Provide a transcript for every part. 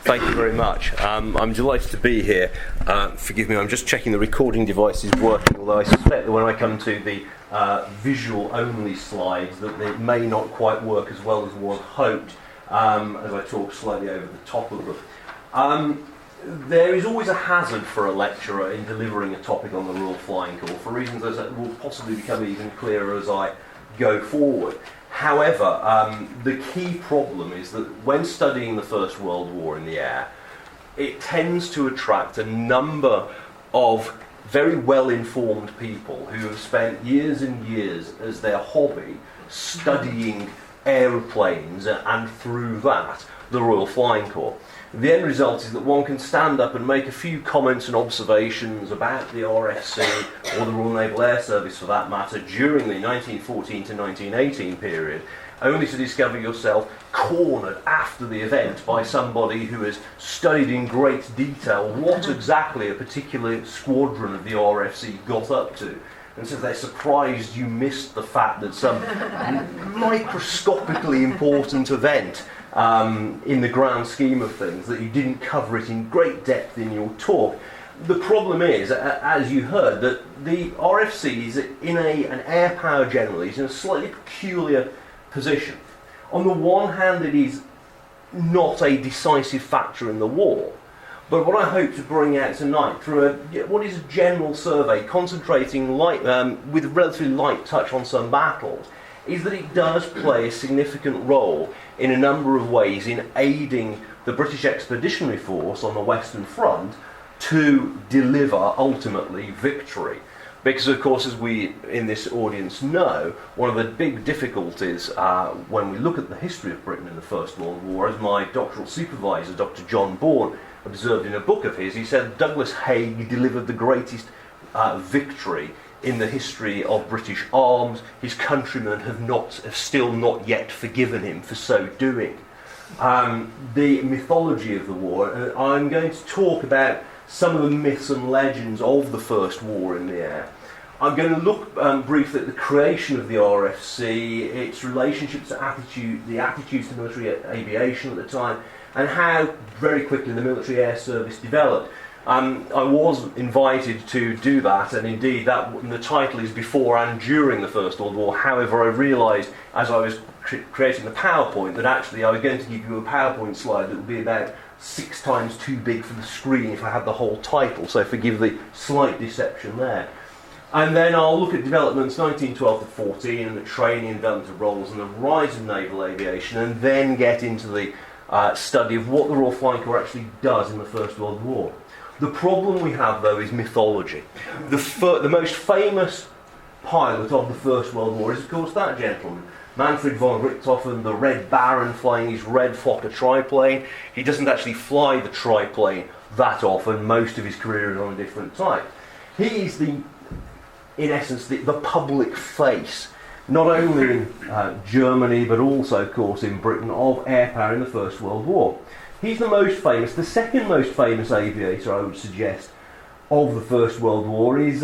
Thank you very much. I'm delighted to be here. Forgive me, I'm just checking the recording device is working, although I suspect that when I come to the visual-only slides that it may not quite work as well as one hoped, as I talk slightly over the top of them. There is always a hazard for a lecturer in delivering a topic on the Royal Flying Corps, for reasons that will possibly become even clearer as I go forward. However, the key problem is that when studying the First World War in the air, it tends to attract a number of very well-informed people who have spent years and years as their hobby studying aeroplanes and through that the Royal Flying Corps. The end result is that one can stand up and make a few comments and observations about the RFC or the Royal Naval Air Service for that matter during the 1914 to 1918 period, only to discover yourself cornered after the event by somebody who has studied in great detail what exactly a particular squadron of the RFC got up to. And so they're surprised you missed the fact that some microscopically important event in the grand scheme of things, that you didn't cover it in great depth in your talk. The problem is, as you heard, that the RFC is in an air power generally is in a slightly peculiar position. On the one hand, it is not a decisive factor in the war, but what I hope to bring out tonight through what is a general survey concentrating with a relatively light touch on some battles, is that it does play a significant role in a number of ways in aiding the British Expeditionary Force on the Western Front to deliver, ultimately, victory. Because, of course, as we in this audience know, one of the big difficulties when we look at the history of Britain in the First World War, as my doctoral supervisor, Dr. John Bourne, observed in a book of his, he said Douglas Haig delivered the greatest victory in the history of British arms. His countrymen have still not yet forgiven him for so doing. The mythology of the war, I'm going to talk about some of the myths and legends of the First War in the air. I'm going to look briefly at the creation of the RFC, its relationships to the attitudes to military aviation at the time, and how very quickly the military air service developed. I was invited to do that, and indeed the title is Before and During the First World War. However, I realised as I was creating the PowerPoint that actually I was going to give you a PowerPoint slide that would be about 6 times too big for the screen if I had the whole title, so forgive the slight deception there. And then I'll look at developments 1912 to 14 and the training and development of roles and the rise of naval aviation, and then get into the study of what the Royal Flying Corps actually does in the First World War. The problem we have, though, is mythology. The most famous pilot of the First World War is, of course, that gentleman, Manfred von Richthofen, the Red Baron, flying his Red Fokker triplane. He doesn't actually fly the triplane that often. Most of his career is on a different type. He is, in essence, the public face, not only in Germany, but also, of course, in Britain, of air power in the First World War. He's the most famous. The second most famous aviator, I would suggest, of the First World War is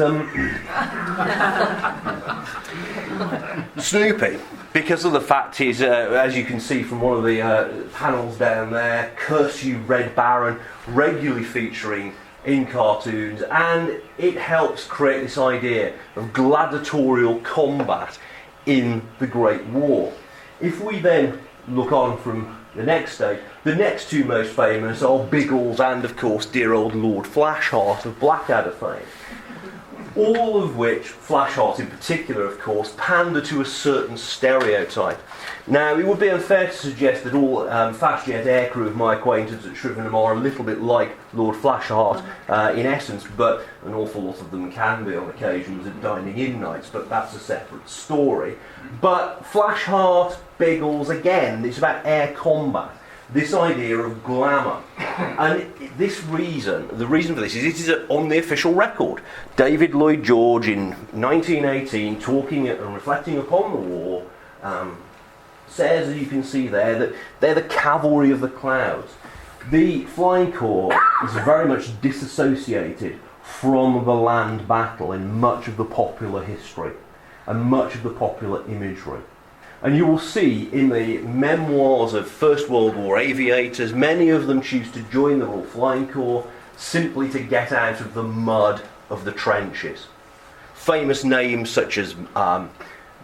Snoopy, because of the fact he's, as you can see from one of the panels down there, Curse You Red Baron, regularly featuring in cartoons, and it helps create this idea of gladiatorial combat in the Great War. If we then look on from the next stage, the next two most famous are Biggles and, of course, dear old Lord Flashheart of Blackadder fame. All of which, Flashheart in particular, of course, pander to a certain stereotype. Now, it would be unfair to suggest that all fast jet aircrew of my acquaintance at Shrivenham are a little bit like Lord Flashheart in essence, but an awful lot of them can be on occasions at dining in nights, but that's a separate story. But Flashheart, Biggles, again, it's about air combat. This idea of glamour. And the reason for this is it is on the official record. David Lloyd George in 1918, talking and reflecting upon the war, says, as you can see there, that they're the cavalry of the clouds. The Flying Corps is very much disassociated from the land battle in much of the popular history and much of the popular imagery. And you will see in the memoirs of First World War aviators, many of them choose to join the Royal Flying Corps simply to get out of the mud of the trenches. Famous names such as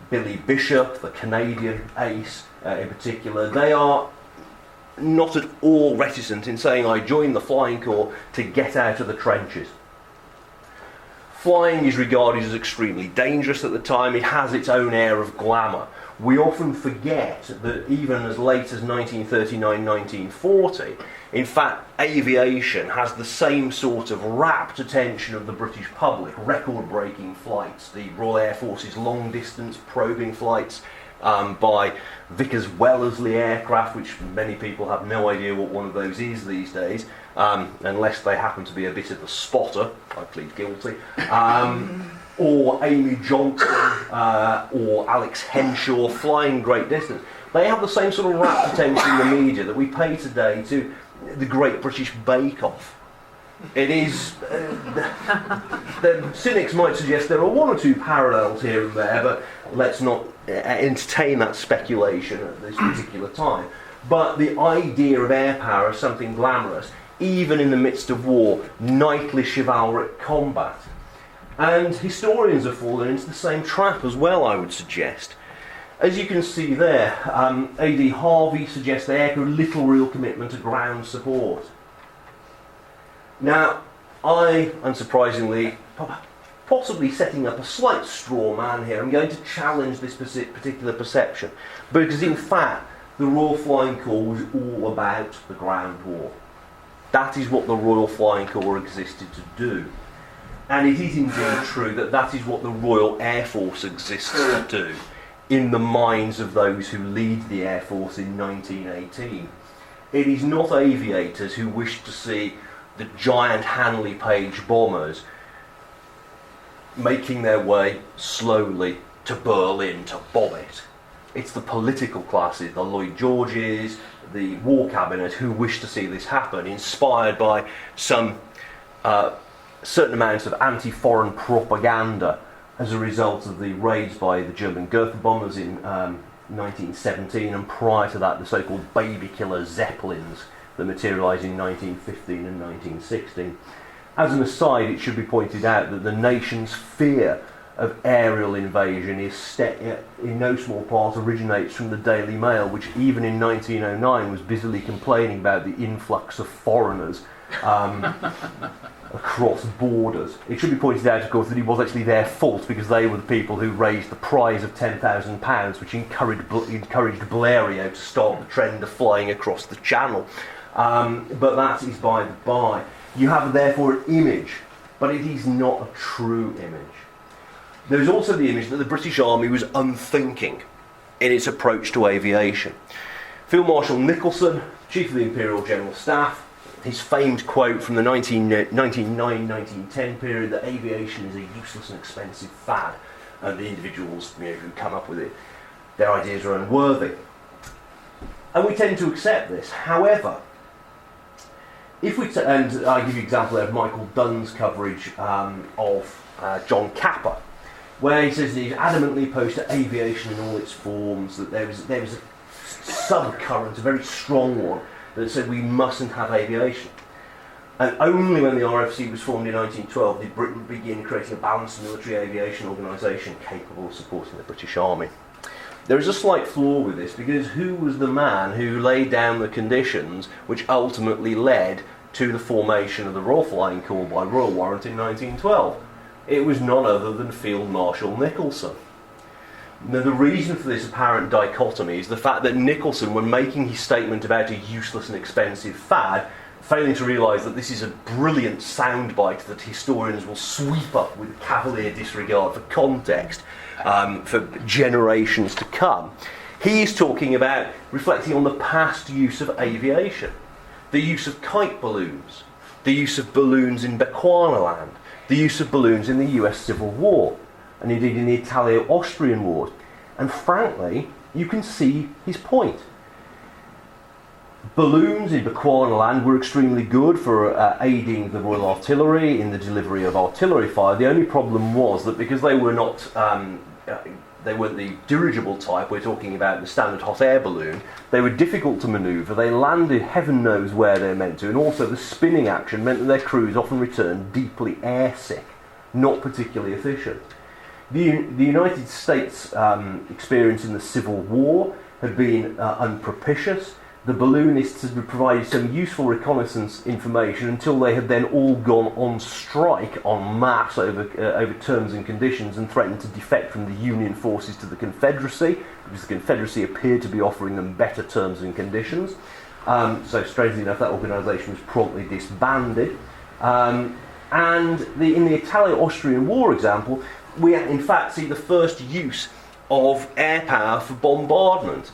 Billy Bishop, the Canadian ace in particular, they are not at all reticent in saying, I joined the Flying Corps to get out of the trenches. Flying is regarded as extremely dangerous at the time. It has its own air of glamour. We often forget that even as late as 1939, 1940, in fact, aviation has the same sort of rapt attention of the British public. Record-breaking flights, the Royal Air Force's long-distance probing flights by Vickers-Wellesley aircraft, which many people have no idea what one of those is these days, unless they happen to be a bit of a spotter. I plead guilty. Or Amy Johnson or Alex Henshaw flying great distance. They have the same sort of rapt attention in the media that we pay today to the Great British Bake Off. It is, the cynics might suggest there are one or two parallels here and there, but let's not entertain that speculation at this particular time. But the idea of air power is something glamorous, even in the midst of war, knightly chivalric combat. And historians have fallen into the same trap as well, I would suggest. As you can see there, A.D. Harvey suggests there could little real commitment to ground support. Now, I, unsurprisingly, possibly setting up a slight straw man here, I'm going to challenge this particular perception, because in fact, the Royal Flying Corps was all about the ground war. That is what the Royal Flying Corps existed to do. And it is indeed true that that is what the Royal Air Force exists to do in the minds of those who lead the Air Force in 1918. It is not aviators who wish to see the giant Hanley Page bombers making their way slowly to Berlin to bomb it. It's the political classes, the Lloyd Georges, the War Cabinet, who wish to see this happen, inspired by some certain amounts of anti-foreign propaganda as a result of the raids by the German GURKHA bombers in 1917, and prior to that the so-called baby killer Zeppelins that materialised in 1915 and 1916. As an aside, it should be pointed out that the nation's fear of aerial invasion is in no small part originates from the Daily Mail, which even in 1909 was busily complaining about the influx of foreigners across borders. It should be pointed out, of course, that it was actually their fault, because they were the people who raised the prize of £10,000, which encouraged Blériot to start the trend of flying across the Channel. But that is by the by. You have therefore an image, but it is not a true image. There is also the image that the British Army was unthinking in its approach to aviation. Field Marshal Nicholson, Chief of the Imperial General Staff, his famed quote from the 1909-1910 period that aviation is a useless and expensive fad, and the individuals who come up with it, their ideas are unworthy. And we tend to accept this. However, if we and I give you an example there of Michael Dunn's coverage of John Capper, where he says that he's adamantly opposed to aviation in all its forms, that there was a subcurrent, a very strong one, that said we mustn't have aviation. And only when the RFC was formed in 1912 did Britain begin creating a balanced military aviation organisation capable of supporting the British Army. There is a slight flaw with this, because who was the man who laid down the conditions which ultimately led to the formation of the Royal Flying Corps by royal warrant in 1912? It was none other than Field Marshal Nicholson. Now, the reason for this apparent dichotomy is the fact that Nicholson, when making his statement about a useless and expensive fad, failing to realise that this is a brilliant soundbite that historians will sweep up with cavalier disregard for context for generations to come, he is talking about reflecting on the past use of aviation, the use of kite balloons, the use of balloons in Bechuanaland, the use of balloons in the US Civil War, and indeed in the Italo-Austrian Wars. And frankly, you can see his point. Balloons in Bechuanaland were extremely good for aiding the Royal Artillery in the delivery of artillery fire. The only problem was that because they were not they weren't the dirigible type, we're talking about the standard hot air balloon. They were difficult to manoeuvre, they landed heaven knows where they're meant to, and also the spinning action meant that their crews often returned deeply airsick, not particularly efficient. The United States experience in the Civil War had been unpropitious. The balloonists had provided some useful reconnaissance information until they had then all gone on strike en masse over terms and conditions and threatened to defect from the Union forces to the Confederacy, because the Confederacy appeared to be offering them better terms and conditions. So strangely enough, that organisation was promptly disbanded. And in the Italo-Austrian War example, we in fact see the first use of air power for bombardment.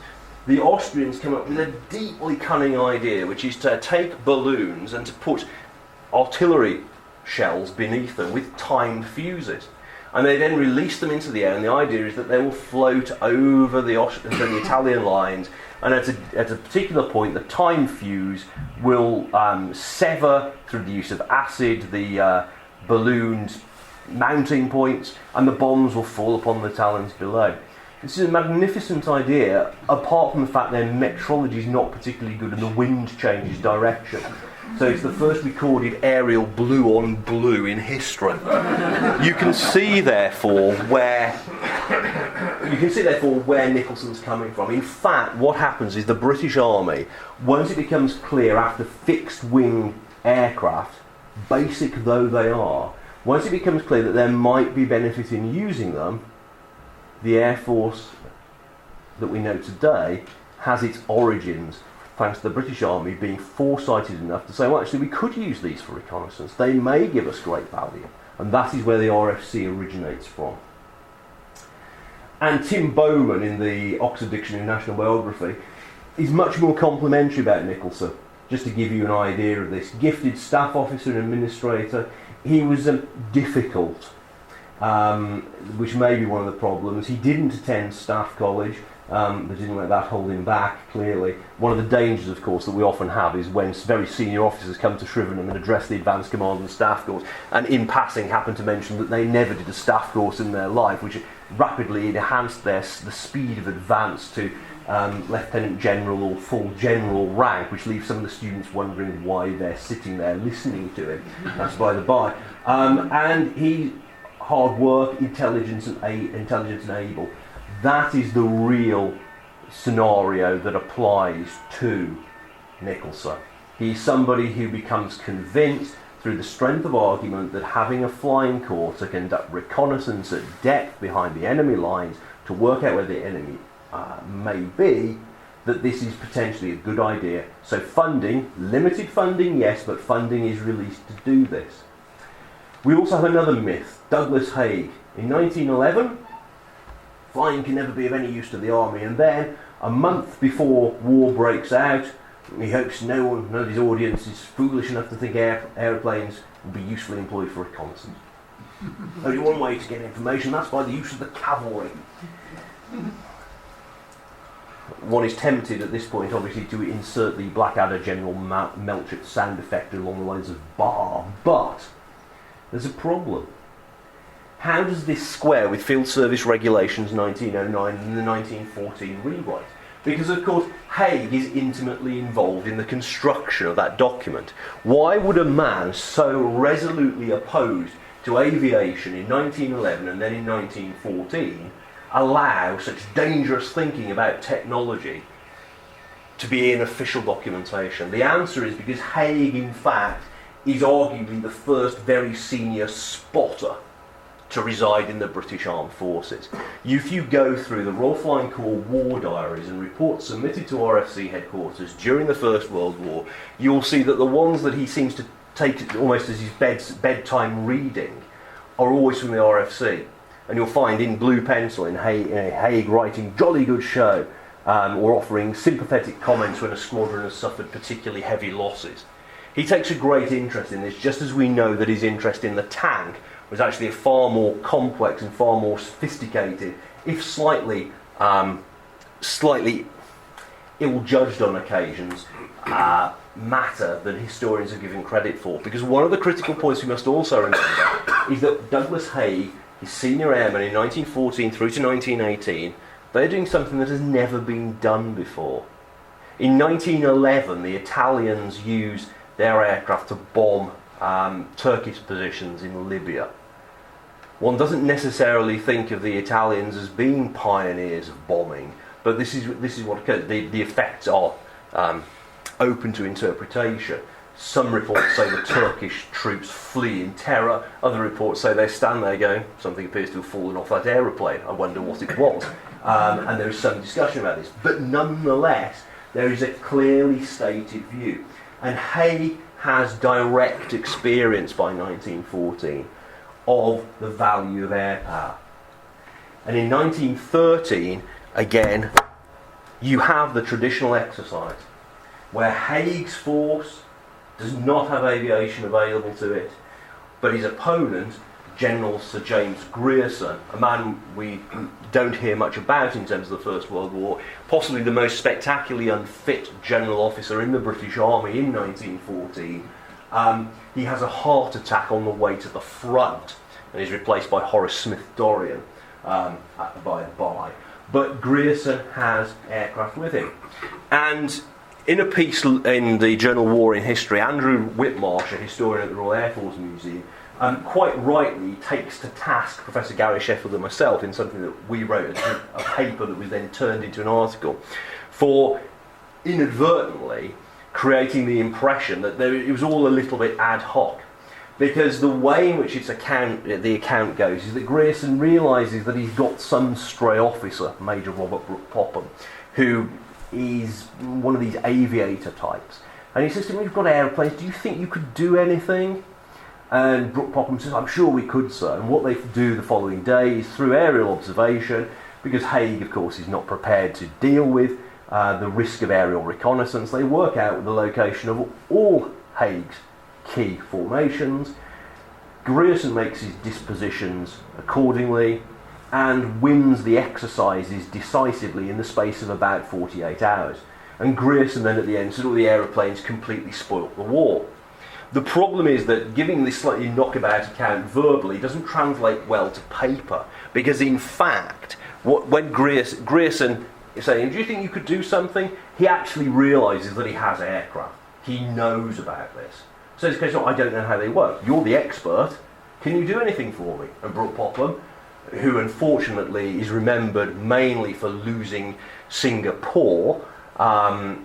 The Austrians come up with a deeply cunning idea, which is to take balloons and to put artillery shells beneath them with timed fuses. And they then release them into the air, and the idea is that they will float over the Italian lines, and at a particular point the timed fuse will sever through the use of acid the balloon's mounting points, and the bombs will fall upon the Italians below. This is a magnificent idea, apart from the fact their metrology is not particularly good and the wind changes direction. So it's the first recorded aerial blue on blue in history. You can see therefore where Nicholson's coming from. In fact, what happens is the British Army, once it becomes clear after fixed wing aircraft, basic though they are, once it becomes clear that there might be benefit in using them, the Air Force that we know today has its origins thanks to the British Army being foresighted enough to say, well, actually, we could use these for reconnaissance. They may give us great value. And that is where the RFC originates from. And Tim Bowman, in the Oxford Dictionary of National Biography, is much more complimentary about Nicholson. Just to give you an idea of this, gifted staff officer and administrator, he was difficult. Which may be one of the problems. He didn't attend staff college, but didn't let that hold him back, clearly. One of the dangers, of course, that we often have is when very senior officers come to Shrivenham and address the advanced command and staff course, and in passing happen to mention that they never did a staff course in their life, which rapidly enhanced the speed of advance to Lieutenant General or full general rank, which leaves some of the students wondering why they're sitting there listening to him. That's by the by. And he... hard work, intelligence and able. That is the real scenario that applies to Nicholson. He's somebody who becomes convinced through the strength of argument that having a flying corps to conduct reconnaissance at depth behind the enemy lines to work out where the enemy may be, that this is potentially a good idea. So funding, limited funding, yes, but funding is released to do this. We also have another myth, Douglas Haig. In 1911, flying can never be of any use to the army, and then, a month before war breaks out, he hopes none of his audience is foolish enough to think aeroplanes will be usefully employed for reconnaissance. Only one way to get information, that's by the use of the cavalry. One is tempted at this point, obviously, to insert the Blackadder General Melchett sound effect along the lines of bar, but there's a problem. How does this square with Field Service Regulations 1909 and the 1914 rewrite? Because, of course, Haig is intimately involved in the construction of that document. Why would a man so resolutely opposed to aviation in 1911 and then in 1914 allow such dangerous thinking about technology to be in official documentation? The answer is because Haig, in fact, is arguably the first very senior spotter to reside in the British Armed Forces. If you go through the Royal Flying Corps war diaries and reports submitted to RFC headquarters during the First World War, you'll see that the ones that he seems to take almost as his bedtime reading are always from the RFC. And you'll find in blue pencil in Haig writing "jolly good show" or offering sympathetic comments when a squadron has suffered particularly heavy losses. He takes a great interest in this, just as we know that his interest in the tank was actually a far more complex and far more sophisticated, if slightly ill-judged on occasions, matter than historians have given credit for. Because one of the critical points we must also remember is that Douglas Haig his senior airmen in 1914 through to 1918, they're doing something that has never been done before. In 1911, the Italians used their aircraft to bomb Turkish positions in Libya. One doesn't necessarily think of the Italians as being pioneers of bombing, but this is what occurred. The effects are open to interpretation. Some reports say the Turkish troops flee in terror. Other reports say they stand there going, something appears to have fallen off that aeroplane. I wonder what it was. And there is some discussion about this. But nonetheless, there is a clearly stated view. And Haig has direct experience by 1914 of the value of air power. And in 1913, again, you have the traditional exercise where Haig's force does not have aviation available to it, but his opponent, General Sir James Grierson, a man we don't hear much about in terms of the First World War, possibly the most spectacularly unfit general officer in the British Army in 1914, he has a heart attack on the way to the front and is replaced by Horace Smith-Dorrien, by the by. But Grierson has aircraft with him. And in a piece in the journal War in History, Andrew Whitmarsh, a historian at the Royal Air Force Museum, quite rightly takes to task Professor Gary Sheffield and myself in something that we wrote, a paper that was then turned into an article, for inadvertently creating the impression that it was all a little bit ad hoc. Because the way in which the account goes is that Grierson realises that he's got some stray officer, Major Robert Brooke Popham, who is one of these aviator types. And he says to him, "We've got aeroplanes, do you think you could do anything?" And Brooke Popham says, "I'm sure we could, sir." And what they do the following day is, through aerial observation, because Haig, of course, is not prepared to deal with the risk of aerial reconnaissance, they work out the location of all Haig's key formations. Grierson makes his dispositions accordingly and wins the exercises decisively in the space of about 48 hours. And Grierson then at the end said all the aeroplanes completely spoilt the war. The problem is that giving this slightly knockabout account verbally doesn't translate well to paper, because in fact, when Grierson is saying, "Do you think you could do something?" he actually realises that he has aircraft. He knows about this. So it's a case of, "I don't know how they work. You're the expert. Can you do anything for me?" And Brooke Popham, who unfortunately is remembered mainly for losing Singapore,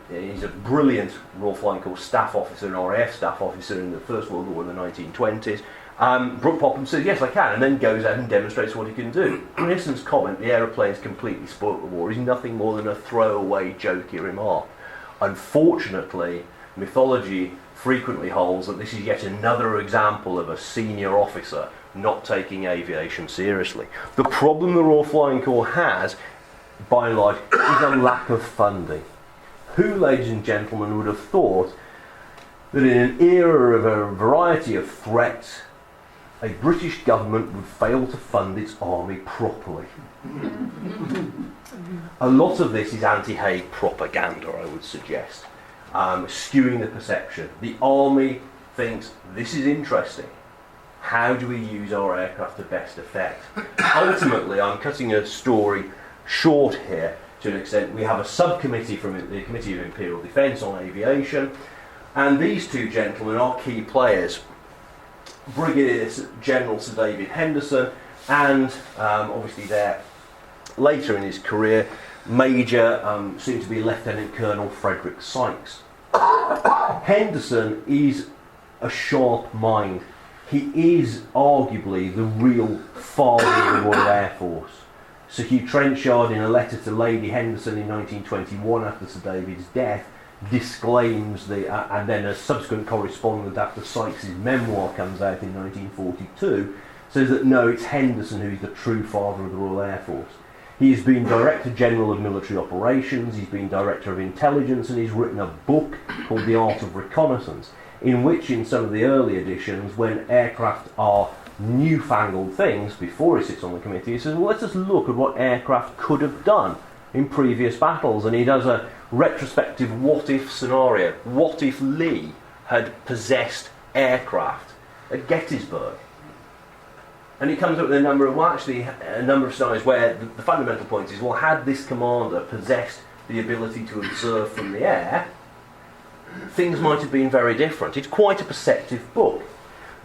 he's a brilliant Royal Flying Corps staff officer and RAF staff officer in the First World War in the 1920s. Brooke Popham says, "Yes, I can," and then goes out and demonstrates what he can do. Grierson's comment, "The aeroplanes completely spoilt the war," is nothing more than a throwaway, jokey remark. Unfortunately, mythology frequently holds that this is yet another example of a senior officer not taking aviation seriously. The problem the Royal Flying Corps has, by and large, is a lack of funding. Who, ladies and gentlemen, would have thought that in an era of a variety of threats, a British government would fail to fund its army properly? A lot of this is anti-Haig propaganda, I would suggest, skewing the perception. The army thinks this is interesting. How do we use our aircraft to best effect? Ultimately, I'm cutting a story short here to an extent. We have a subcommittee from the Committee of Imperial Defence on aviation, and these two gentlemen are key players. Brigadier General Sir David Henderson and, obviously there later in his career, Major, soon to be Lieutenant Colonel Frederick Sykes. Henderson is a sharp mind. He is arguably the real father of the Royal Air Force. Sir Hugh Trenchard, in a letter to Lady Henderson in 1921 after Sir David's death, disclaims and then a subsequent correspondence after Sykes' memoir comes out in 1942, says that no, it's Henderson who is the true father of the Royal Air Force. He has been Director General of Military Operations, he's been Director of Intelligence, and he's written a book called The Art of Reconnaissance, in which, in some of the early editions, when aircraft are newfangled things, before he sits on the committee, he says, well, let's just look at what aircraft could have done in previous battles. And he does a retrospective what-if scenario. What if Lee had possessed aircraft at Gettysburg? And he comes up with a number of scenarios where the fundamental point is, well, had this commander possessed the ability to observe from the air, things might have been very different. It's quite a perceptive book.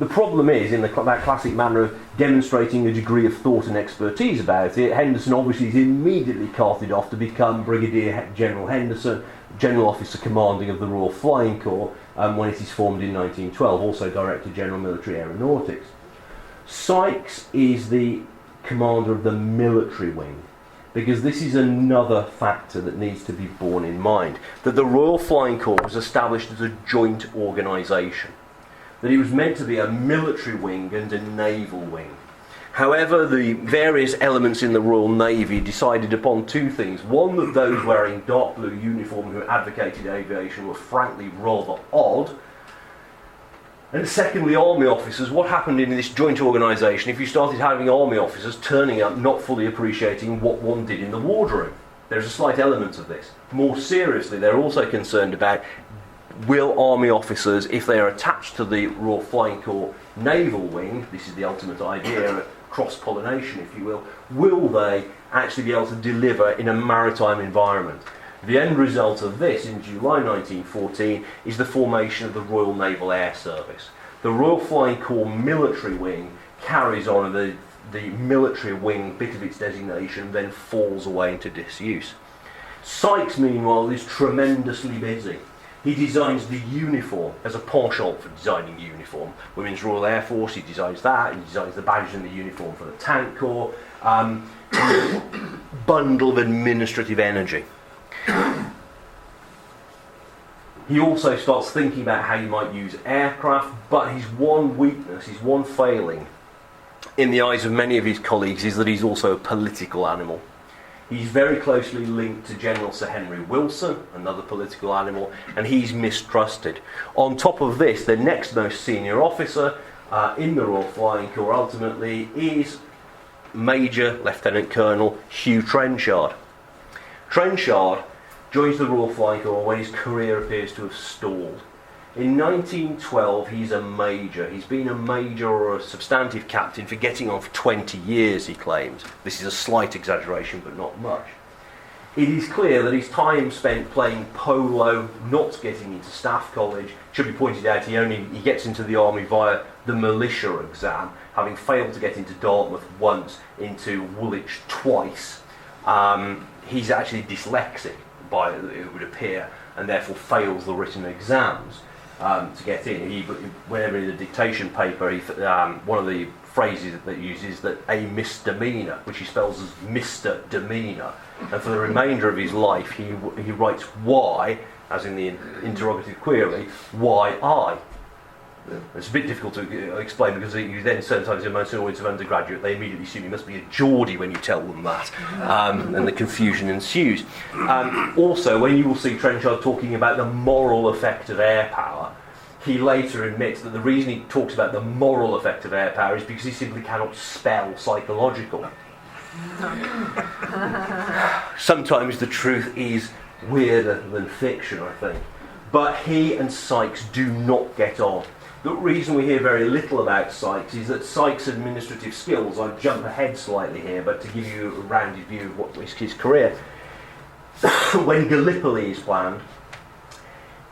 The problem is, in that classic manner of demonstrating a degree of thought and expertise about it, Henderson obviously is immediately carted off to become Brigadier General Henderson, General Officer Commanding of the Royal Flying Corps, when it is formed in 1912, also Director General Military Aeronautics. Sykes is the commander of the military wing, because this is another factor that needs to be borne in mind, that the Royal Flying Corps was established as a joint organisation, that it was meant to be a military wing and a naval wing. However, the various elements in the Royal Navy decided upon two things. One, that those wearing dark blue uniform who advocated aviation were frankly rather odd. And secondly, army officers. What happened in this joint organisation if you started having army officers turning up not fully appreciating what one did in the wardroom? There's a slight element of this. More seriously, they're also concerned about, will army officers, if they are attached to the Royal Flying Corps naval wing, this is the ultimate idea, cross-pollination if you will they actually be able to deliver in a maritime environment? The end result of this, in July 1914, is the formation of the Royal Naval Air Service. The Royal Flying Corps military wing carries on the military wing bit of its designation, then falls away into disuse. Sykes, meanwhile, is tremendously busy. He designs the uniform as a penchant for designing uniform. Women's Royal Air Force, he designs that. He designs the badges and the uniform for the Tank Corps. Bundle of administrative energy. He also starts thinking about how you might use aircraft, but his one weakness, his one failing, in the eyes of many of his colleagues, is that he's also a political animal. He's very closely linked to General Sir Henry Wilson, another political animal, and he's mistrusted. On top of this, the next most senior officer in the Royal Flying Corps ultimately is Major Lieutenant Colonel Hugh Trenchard. Trenchard joins the Royal Flying Corps when his career appears to have stalled. In 1912, he's a major. He's been a major or a substantive captain for getting on for 20 years, he claims. This is a slight exaggeration, but not much. It is clear that his time spent playing polo, not getting into staff college. It should be pointed out he gets into the army via the militia exam, having failed to get into Dartmouth once, into Woolwich twice. He's actually dyslexic, it would appear, and therefore fails the written exams to get in. Whenever in the dictation paper, one of the phrases that he uses that a misdemeanor, which he spells as Mr. Demeanor, and for the remainder of his life he writes why, as in the interrogative query, why I. It's a bit difficult to explain because you then sometimes in most audience of undergraduate they immediately assume you must be a Geordie when you tell them that, and the confusion ensues. Also, when you will see Trenchard talking about the moral effect of air power, he later admits that the reason he talks about the moral effect of air power is because he simply cannot spell psychological. Sometimes the truth is weirder than fiction, I think. But he and Sykes do not get on. The reason we hear very little about Sykes is that Sykes' administrative skills, I jump ahead slightly here, but to give you a rounded view of what was his career, when Gallipoli is planned,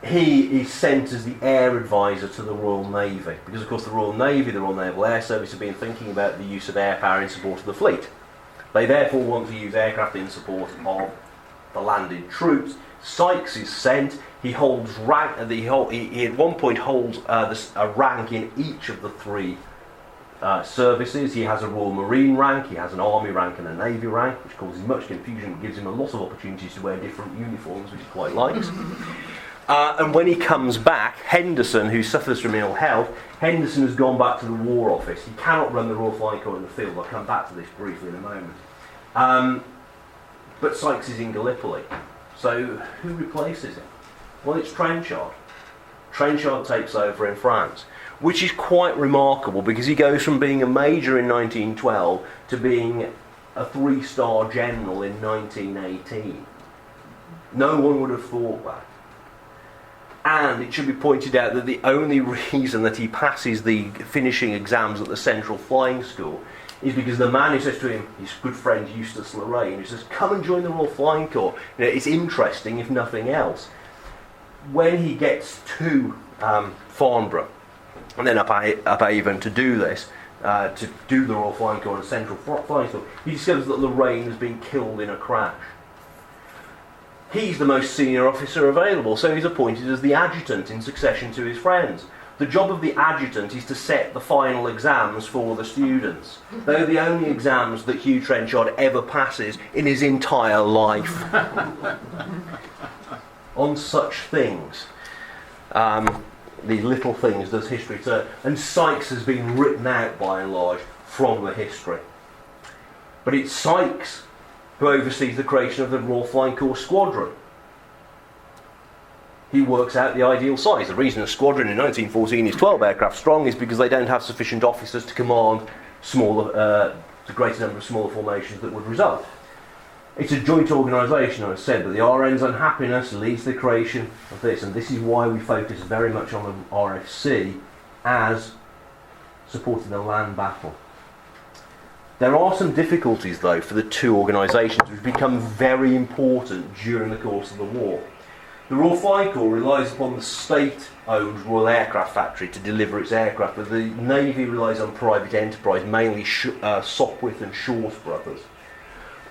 he is sent as the air advisor to the Royal Navy, because of course the Royal Navy, the Royal Naval Air Service, have been thinking about the use of air power in support of the fleet. They therefore want to use aircraft in support of the landed troops. Sykes is sent. He holds rank. He at one point holds a rank in each of the three services. He has a Royal Marine rank, he has an Army rank and a Navy rank, which causes much confusion and gives him a lot of opportunities to wear different uniforms, which he quite likes. And when he comes back, Henderson, who suffers from ill health, Henderson has gone back to the War Office. He cannot run the Royal Flying Corps in the field. I'll come back to this briefly in a moment. But Sykes is in Gallipoli. So who replaces him? Well, it's Trenchard. Trenchard takes over in France, which is quite remarkable because he goes from being a major in 1912 to being a 3-star general in 1918. No one would have thought that. And it should be pointed out that the only reason that he passes the finishing exams at the Central Flying School is because the man who says to him, his good friend Eustace Lorraine, who says, come and join the Royal Flying Corps, it's interesting if nothing else. When he gets to Farnborough, and then up Avon to do this, to do the Royal Flying Corps and Central Flying School, he discovers that Lorraine has been killed in a crash. He's the most senior officer available, so he's appointed as the adjutant in succession to his friends. The job of the adjutant is to set the final exams for the students. They're the only exams that Hugh Trenchard ever passes in his entire life. On such things, these little things does history turn. And Sykes has been written out, by and large, from the history. But it's Sykes who oversees the creation of the Royal Flying Corps Squadron. He works out the ideal size. The reason a squadron in 1914 is 12 aircraft strong is because they don't have sufficient officers to command the greater number of smaller formations that would result. It's a joint organisation, as I said, but the RN's unhappiness leads to the creation of this, and this is why we focus very much on the RFC as supporting the land battle. There are some difficulties, though, for the two organisations which become very important during the course of the war. The Royal Flying Corps relies upon the state-owned Royal Aircraft Factory to deliver its aircraft, but the Navy relies on private enterprise, mainly Sopwith and Shaw's brothers.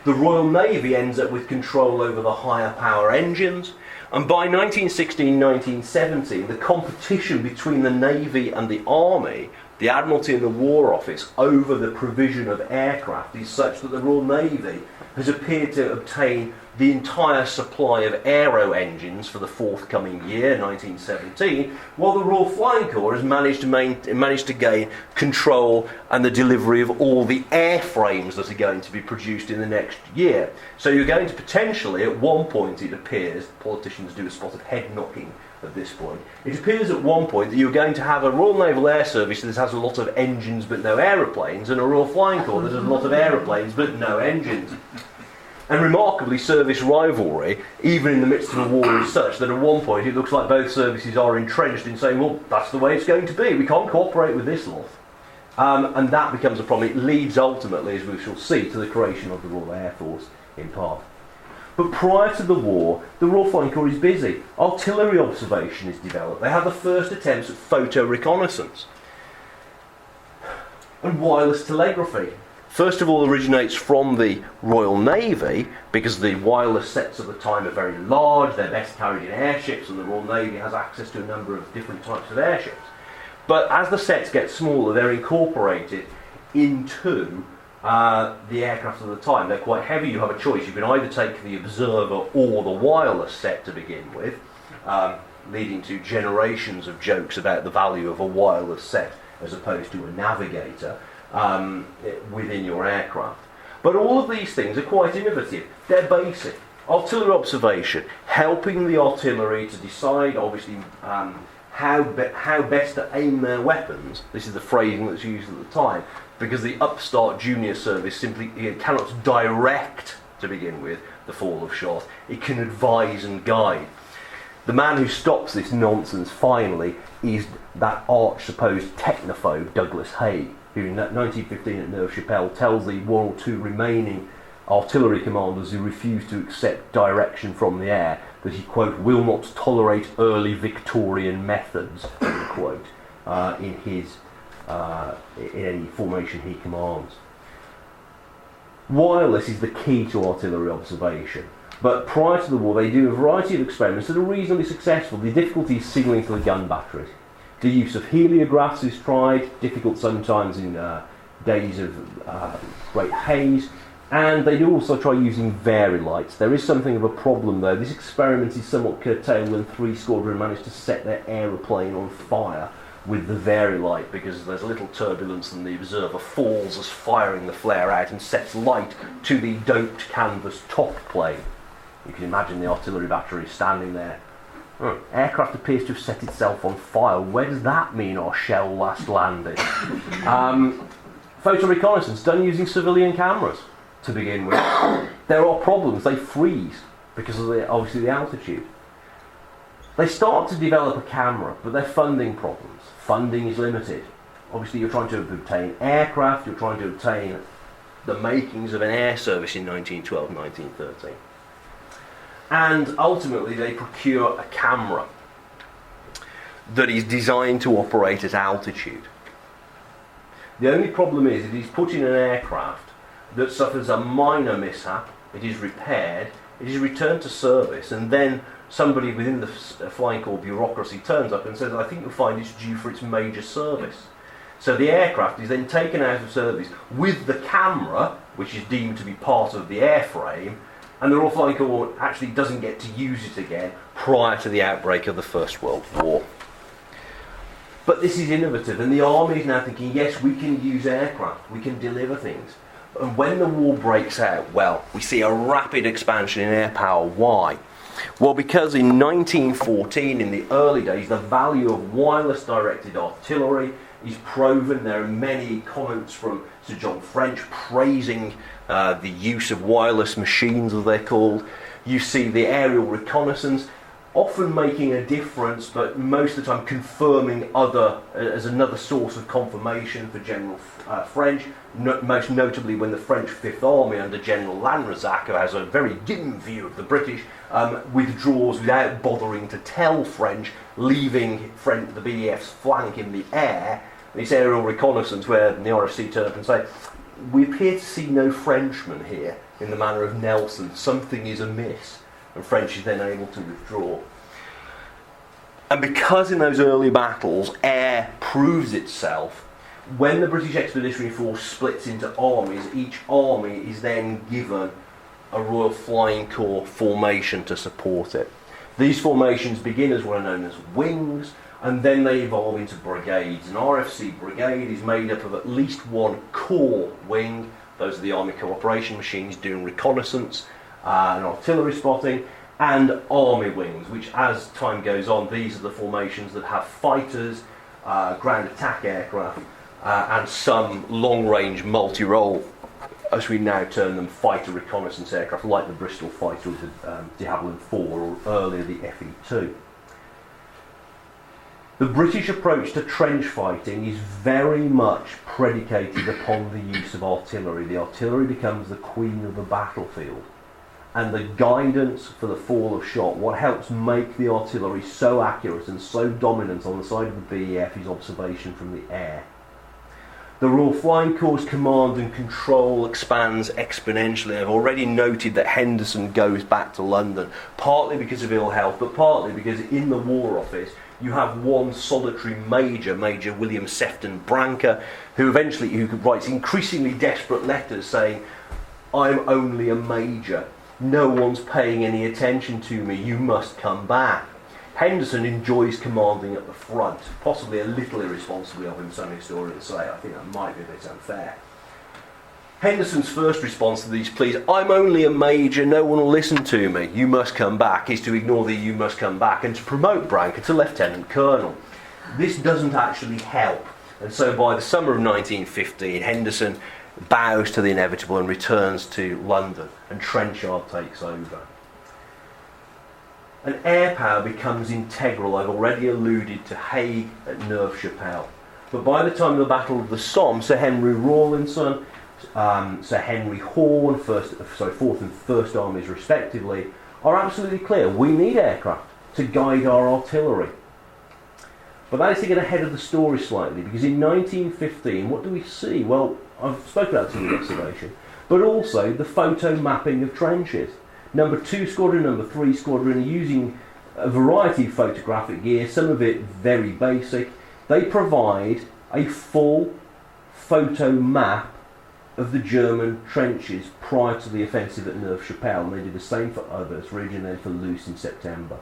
The Royal Navy ends up with control over the higher power engines, and by 1916-1917 the competition between the Navy and the Army, the Admiralty and the War Office, over the provision of aircraft is such that the Royal Navy has appeared to obtain the entire supply of aero engines for the forthcoming year, 1917, while the Royal Flying Corps has managed to gain control and the delivery of all the airframes that are going to be produced in the next year. So you're going to potentially, at one point it appears, politicians do a spot of head knocking at this point, it appears at one point that you're going to have a Royal Naval Air Service that has a lot of engines but no aeroplanes, and a Royal Flying Corps that has a lot of aeroplanes but no engines. And remarkably, service rivalry, even in the midst of a war, is such that at one point it looks like both services are entrenched in saying, well, that's the way it's going to be, we can't cooperate with this lot. And that becomes a problem. It leads ultimately, as we shall see, to the creation of the Royal Air Force, in part. But prior to the war, the Royal Flying Corps is busy. Artillery observation is developed. They have the first attempts at photo reconnaissance. And wireless telegraphy. First of all, originates from the Royal Navy, because the wireless sets of the time are very large, they're best carried in airships, and the Royal Navy has access to a number of different types of airships. But as the sets get smaller, they're incorporated into the aircraft of the time. They're quite heavy. You have a choice. You can either take the observer or the wireless set to begin with, leading to generations of jokes about the value of a wireless set as opposed to a navigator within your aircraft. But all of these things are quite innovative. They're basic. Artillery observation, helping the artillery to decide, obviously, how best to aim their weapons. This is the phrasing that's used at the time, because the upstart junior service simply cannot direct, to begin with, the fall of shot. It can advise and guide. The man who stops this nonsense finally is that arch-supposed technophobe Douglas Haig, who in 1915 at Neuve Chapelle tells the one or two remaining artillery commanders who refuse to accept direction from the air that he, quote, will not tolerate early Victorian methods, quote, in any formation he commands. Wireless is the key to artillery observation, but prior to the war they do a variety of experiments that are reasonably successful. The difficulty is signalling to the gun batteries. The use of heliographs is tried, difficult sometimes in days of great haze, and they do also try using vari-lights. There is something of a problem though. This experiment is somewhat curtailed when 3 Squadron managed to set their aeroplane on fire with the vari-light, because there's a little turbulence and the observer falls as firing the flare out and sets light to the doped canvas top plane. You can imagine the artillery battery standing there. Aircraft appears to have set itself on fire. Where does that mean our shell last landed? Photo reconnaissance done using civilian cameras to begin with. There are problems. They freeze because of obviously the altitude. They start to develop a camera, but they're funding problems. Funding is limited. Obviously, you're trying to obtain aircraft, you're trying to obtain the makings of an air service in 1912, 1913. And ultimately, they procure a camera that is designed to operate at altitude. The only problem is it is put in an aircraft that suffers a minor mishap, it is repaired, it is returned to service, and then somebody within the Flying Corps bureaucracy turns up and says, I think you'll find it's due for its major service. So the aircraft is then taken out of service with the camera, which is deemed to be part of the airframe, and the Royal Flying Corps actually doesn't get to use it again prior to the outbreak of the First World War. But this is innovative, and the army is now thinking, yes, we can use aircraft, we can deliver things. And when the war breaks out, well, we see a rapid expansion in air power. Why? Well, because in 1914, in the early days, the value of wireless-directed artillery is proven. There are many comments from Sir John French praising the use of wireless machines, as they're called. You see the aerial reconnaissance often making a difference, but most of the time confirming as another source of confirmation for General French, most notably when the French Fifth Army under General Lanrezac, who has a very dim view of the British, withdraws without bothering to tell French, leaving the BEF's flank in the air. This aerial reconnaissance where the RFC turn up and say, we appear to see no Frenchmen here, in the manner of Nelson, something is amiss. And French is then able to withdraw. And because in those early battles air proves itself, when the British Expeditionary Force splits into armies, each army is then given a Royal Flying Corps formation to support it. These formations begin as what are known as wings, and then they evolve into brigades. An RFC brigade is made up of at least one core wing. Those are the army cooperation machines doing reconnaissance and artillery spotting, and army wings, which as time goes on, these are the formations that have fighters, ground attack aircraft, and some long-range multi-role, as we now term them, fighter reconnaissance aircraft, like the Bristol fighter with the de Havilland 4, or earlier the FE2. The British approach to trench fighting is very much predicated upon the use of artillery. The artillery becomes the queen of the battlefield. And the guidance for the fall of shot, what helps make the artillery so accurate and so dominant on the side of the BEF is observation from the air. The Royal Flying Corps' command and control expands exponentially. I've already noted that Henderson goes back to London, partly because of ill health, but partly because in the War Office you have one solitary major, Major William Sefton Branca, who writes increasingly desperate letters saying, I'm only a major. No one's paying any attention to me, you must come back. Henderson enjoys commanding at the front, possibly a little irresponsibly of him, some historians say. I think that might be a bit unfair. Henderson's first response to these pleas, I'm only a major, no one will listen to me, you must come back, is to ignore the you must come back and to promote Branca to lieutenant colonel. This doesn't actually help, and so by the summer of 1915, Henderson bows to the inevitable and returns to London, and Trenchard takes over. And air power becomes integral. I've already alluded to Haig at Neuve-Chapelle. But by the time of the Battle of the Somme, Sir Henry Rawlinson, Sir Henry Horne, 4th and 1st Armies respectively, are absolutely clear. We need aircraft to guide our artillery. But that is to get ahead of the story slightly, because in 1915, what do we see? Well, I've spoken about the observation, but also the photo mapping of trenches. Number 2 Squadron, Number 3 Squadron are using a variety of photographic gear, some of it very basic. They provide a full photo map of the German trenches prior to the offensive at Neuve-Chapelle, and they did the same for others, region then for Loos in September.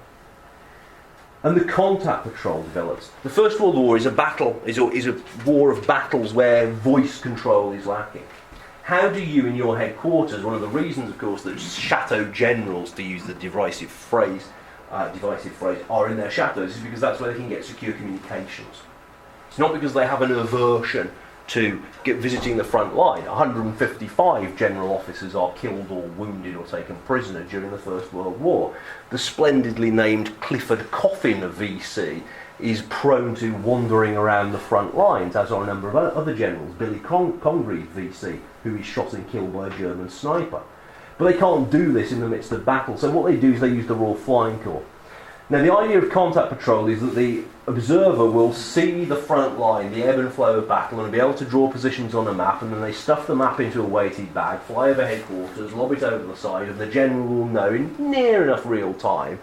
And the contact patrol develops. The First World War is a war of battles where voice control is lacking. How do you, in your headquarters, one of the reasons, of course, that chateau generals, to use the divisive phrase, are in their chateaus, is because that's where they can get secure communications. It's not because they have an aversion to visiting the front line. 155 general officers are killed or wounded or taken prisoner during the First World War. The splendidly named Clifford Coffin VC is prone to wandering around the front lines, as are a number of other generals. Billy Congreve VC, who is shot and killed by a German sniper. But they can't do this in the midst of battle, so what they do is they use the Royal Flying Corps. Now, the idea of contact patrol is that the observer will see the front line, the ebb and flow of battle, and be able to draw positions on a map, and then they stuff the map into a weighted bag, fly over headquarters, lob it over the side, and the general will know in near enough real time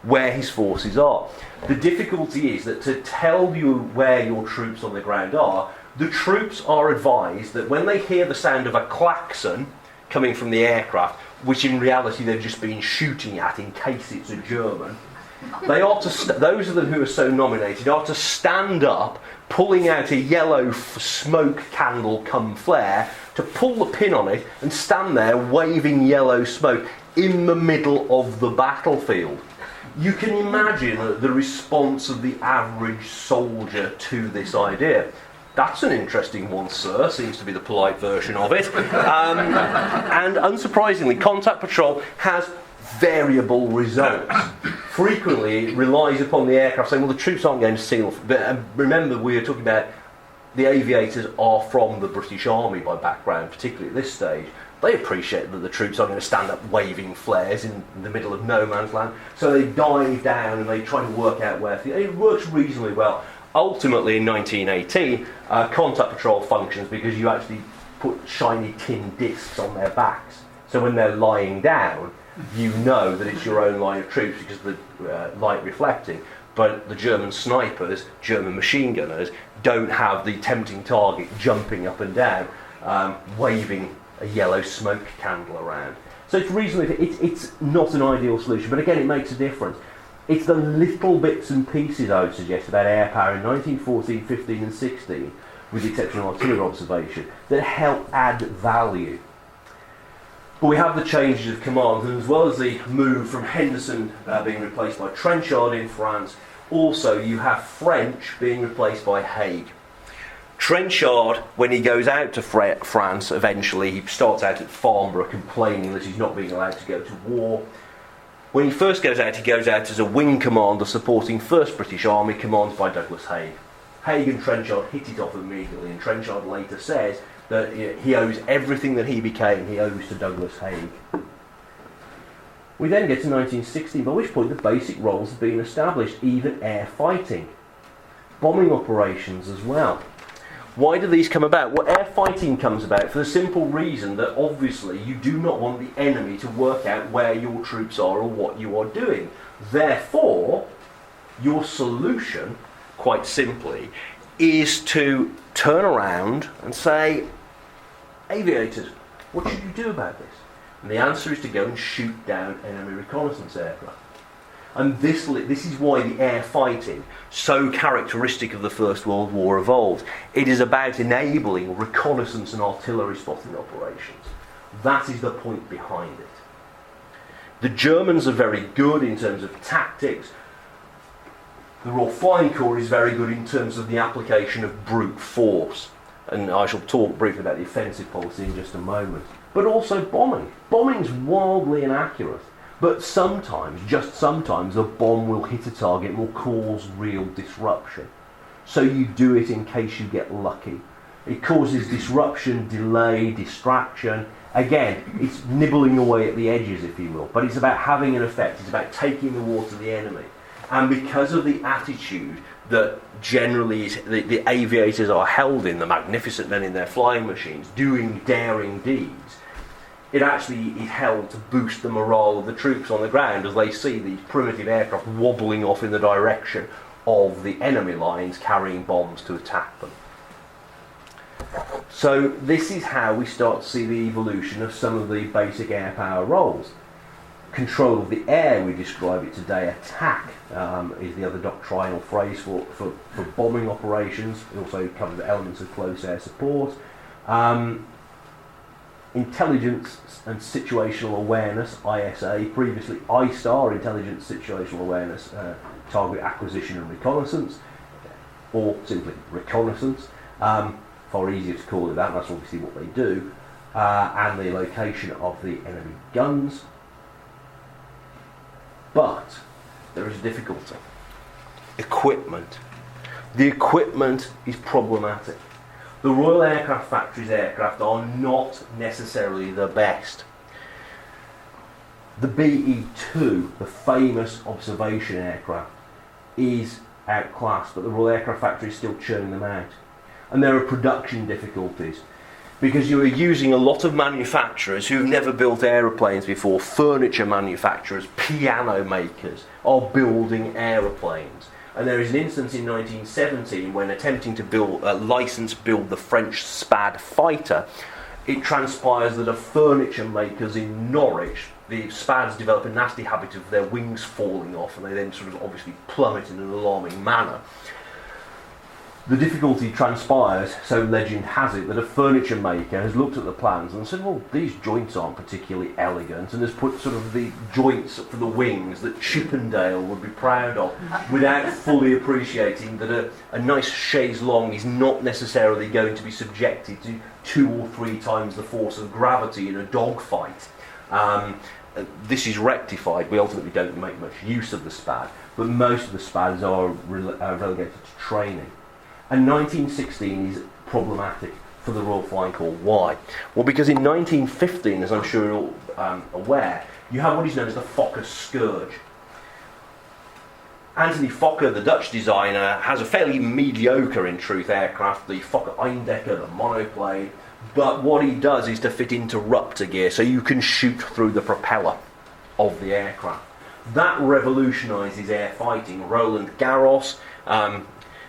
where his forces are. The difficulty is that to tell you where your troops on the ground are, the troops are advised that when they hear the sound of a klaxon coming from the aircraft, which in reality they've just been shooting at in case it's a German, they are to those of them who are so nominated are to stand up, pulling out a yellow smoke candle come flare, to pull the pin on it and stand there waving yellow smoke in the middle of the battlefield. You can imagine the response of the average soldier to this idea. That's an interesting one, sir, seems to be the polite version of it. And unsurprisingly, contact patrol has variable results. Frequently, it relies upon the aircraft saying, well, the troops aren't going to seal. But remember, we are talking about the aviators are from the British Army by background, particularly at this stage. They appreciate that the troops are going to stand up waving flares in the middle of no man's land, so they dive down and they try to work out where. It works reasonably well. Ultimately, in 1918, contact patrol functions because you actually put shiny tin discs on their backs. So when they're lying down, you know that it's your own line of troops because of the light reflecting. But the German snipers, German machine gunners, don't have the tempting target jumping up and down, waving a yellow smoke candle around. So it's reasonably, it's not an ideal solution, but again, it makes a difference. It's the little bits and pieces, I would suggest, about air power in 1914, 15 and 16, with the exception of artillery observation, that help add value. But we have the changes of command, and as well as the move from Henderson being replaced by Trenchard in France, also you have French being replaced by Haig. Trenchard, when he goes out to France, eventually he starts out at Farnborough complaining that he's not being allowed to go to war. When he first goes out, he goes out as a wing commander supporting 1st British Army, commanded by Douglas Haig. Haig and Trenchard hit it off immediately, and Trenchard later says that he owes everything that he became, he owes to Douglas Haig. We then get to 1916, by which point the basic roles have been established, even air fighting. Bombing operations as well. Why do these come about? Well, air fighting comes about for the simple reason that obviously you do not want the enemy to work out where your troops are or what you are doing. Therefore, your solution, quite simply, is to turn around and say, aviators, what should you do about this? And the answer is to go and shoot down enemy reconnaissance aircraft. And this is why the air fighting, so characteristic of the First World War, evolved. It is about enabling reconnaissance and artillery spotting operations. That is the point behind it. The Germans are very good in terms of tactics. The Royal Flying Corps is very good in terms of the application of brute force. And I shall talk briefly about the offensive policy in just a moment. But also bombing. Bombing's wildly inaccurate. But sometimes, just sometimes, a bomb will hit a target and will cause real disruption. So you do it in case you get lucky. It causes disruption, delay, distraction. Again, it's nibbling away at the edges, if you will. But it's about having an effect. It's about taking the war to the enemy. And because of the attitude that generally the aviators are held in, the magnificent men in their flying machines, doing daring deeds, it actually is held to boost the morale of the troops on the ground as they see these primitive aircraft wobbling off in the direction of the enemy lines carrying bombs to attack them. So this is how we start to see the evolution of some of the basic air power roles. Control of the air, we describe it today, attack is the other doctrinal phrase for bombing operations. It also covers elements of close air support. Intelligence and situational awareness, ISA, previously ISTAR, intelligence, situational awareness, target acquisition and reconnaissance, or simply reconnaissance. far easier to call it that, and that's obviously what they do, and the location of the enemy guns. But there is a difficulty. Equipment. The equipment is problematic. The Royal Aircraft Factory's aircraft are not necessarily the best. The BE-2, the famous observation aircraft, is outclassed, but the Royal Aircraft Factory is still churning them out. And there are production difficulties, because you are using a lot of manufacturers who've never built aeroplanes before. Furniture manufacturers, piano makers are building aeroplanes. And there is an instance in 1917 when attempting to build the French Spad fighter, it transpires that a furniture makers in Norwich, the Spads develop a nasty habit of their wings falling off, and they then sort of obviously plummet in an alarming manner. The difficulty transpires, so legend has it, that a furniture maker has looked at the plans and said, well, these joints aren't particularly elegant, and has put sort of the joints for the wings that Chippendale would be proud of, without fully appreciating that a nice chaise longue is not necessarily going to be subjected to 2 or 3 times the force of gravity in a dogfight. This is rectified. We ultimately don't make much use of the Spad, but most of the Spads are relegated to training. And 1916 is problematic for the Royal Flying Corps. Why? Well, because in 1915, as I'm sure you're all aware, you have what is known as the Fokker Scourge. Anthony Fokker, the Dutch designer, has a fairly mediocre, in truth, aircraft, the Fokker Eindecker, the monoplane, but what he does is to fit interrupter gear, so you can shoot through the propeller of the aircraft. That revolutionises air fighting. Roland Garros,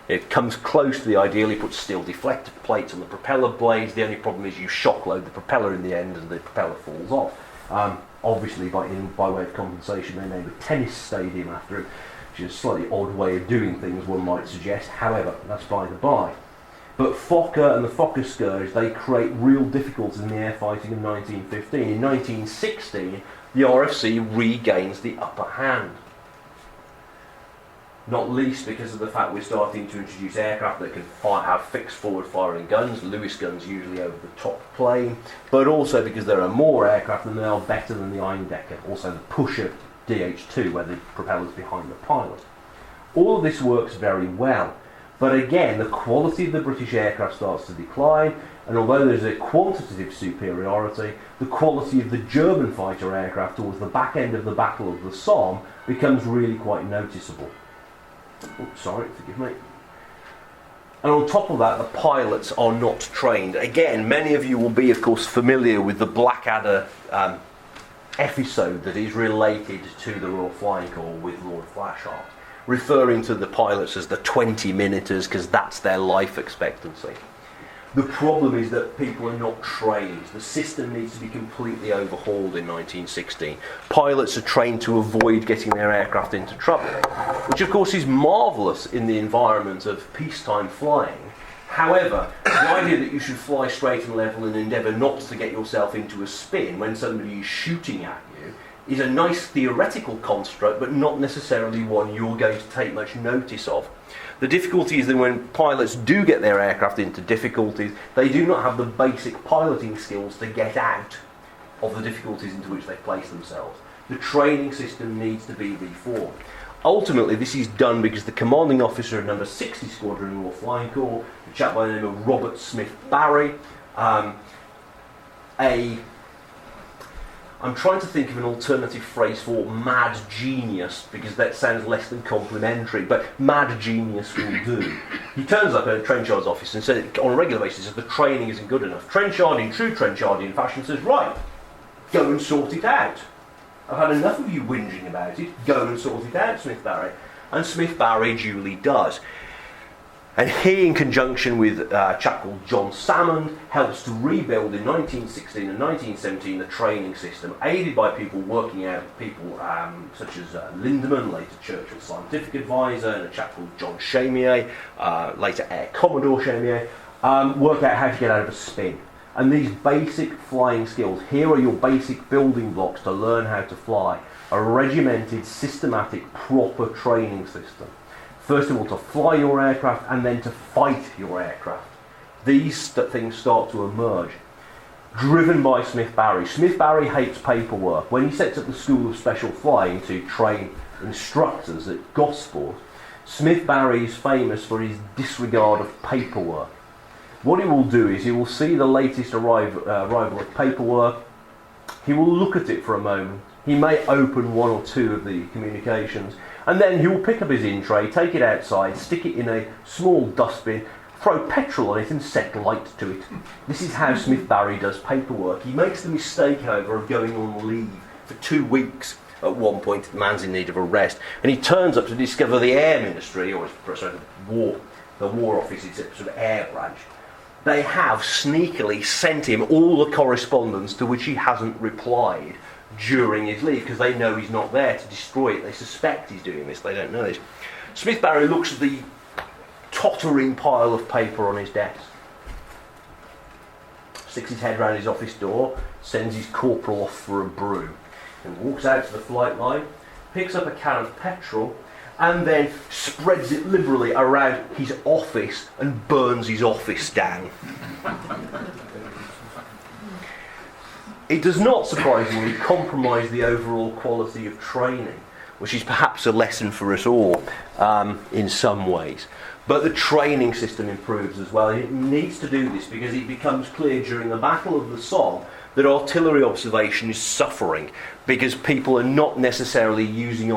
it comes close to the ideal. He puts steel deflector plates on the propeller blades. The only problem is you shock load the propeller in the end and the propeller falls off. Obviously, by way of compensation, they named a tennis stadium after it, which is a slightly odd way of doing things, one might suggest. However, that's by the by. But Fokker and the Fokker Scourge, they create real difficulties in the air fighting of 1915. In 1916, the RFC regains the upper hand. Not least because of the fact we're starting to introduce aircraft that can have fixed forward firing guns, Lewis guns usually over the top plane, but also because there are more aircraft and they are better than the Eindecker, also the Pusher DH2 where the propeller's behind the pilot. All of this works very well, but again the quality of the British aircraft starts to decline, and although there's a quantitative superiority, the quality of the German fighter aircraft towards the back end of the Battle of the Somme becomes really quite noticeable. Oops, sorry, forgive me. And on top of that, the pilots are not trained. Again, many of you will be, of course, familiar with the Blackadder episode that is related to the Royal Flying Corps with Lord Flashheart, referring to the pilots as the 20-minuters because that's their life expectancy. The problem is that people are not trained. The system needs to be completely overhauled in 1916. Pilots are trained to avoid getting their aircraft into trouble, which of course is marvellous in the environment of peacetime flying. However, the idea that you should fly straight and level and endeavour not to get yourself into a spin when somebody is shooting at you is a nice theoretical construct, but not necessarily one you're going to take much notice of. The difficulty is that when pilots do get their aircraft into difficulties, they do not have the basic piloting skills to get out of the difficulties into which they place themselves. The training system needs to be reformed. Ultimately, this is done because the commanding officer of number 60 Squadron Royal Flying Corps, a chap by the name of Robert Smith Barry, I'm trying to think of an alternative phrase for mad genius, because that sounds less than complimentary, but mad genius will do. He turns up at a Trenchard's office and says, on a regular basis, that the training isn't good enough. Trenchard, in true Trenchardian fashion, says, right, go and sort it out. I've had enough of you whinging about it, go and sort it out, Smith Barry. And Smith Barry duly does. And he, in conjunction with a chap called John Salmond, helps to rebuild in 1916 and 1917 the training system, aided by people working out, people such as Lindemann, later Churchill's scientific advisor, and a chap called John Chamier, later Air Commodore Chamier, work out how to get out of a spin. And these basic flying skills, here are your basic building blocks to learn how to fly, a regimented, systematic, proper training system. First of all, to fly your aircraft and then to fight your aircraft. these things start to emerge, driven by Smith-Barry. Smith-Barry hates paperwork. When he sets up the School of Special Flying to train instructors at Gosport, Smith-Barry is famous for his disregard of paperwork. What he will do is he will see the latest arrival of paperwork, he will look at it for a moment, he may open one or two of the communications, and then he will pick up his in-tray, take it outside, stick it in a small dustbin, throw petrol on it and set light to it. This is how Smith-Barry does paperwork. He makes the mistake, however, of going on leave for 2 weeks. At one point, the man's in need of a rest, and he turns up to discover the Air Ministry, or sorry, the War Office, it's a sort of air branch. They have sneakily sent him all the correspondence to which he hasn't replied during his leave, because they know he's not there to destroy it. They suspect he's doing this, they don't know this. Smith-Barry looks at the tottering pile of paper on his desk, sticks his head round his office door, sends his corporal off for a brew, and walks out to the flight line, picks up a can of petrol, and then spreads it liberally around his office and burns his office down. It does not, surprisingly, compromise the overall quality of training, which is perhaps a lesson for us all in some ways. But the training system improves as well. It needs to do this because it becomes clear during the Battle of the Somme that artillery observation is suffering because people are not necessarily using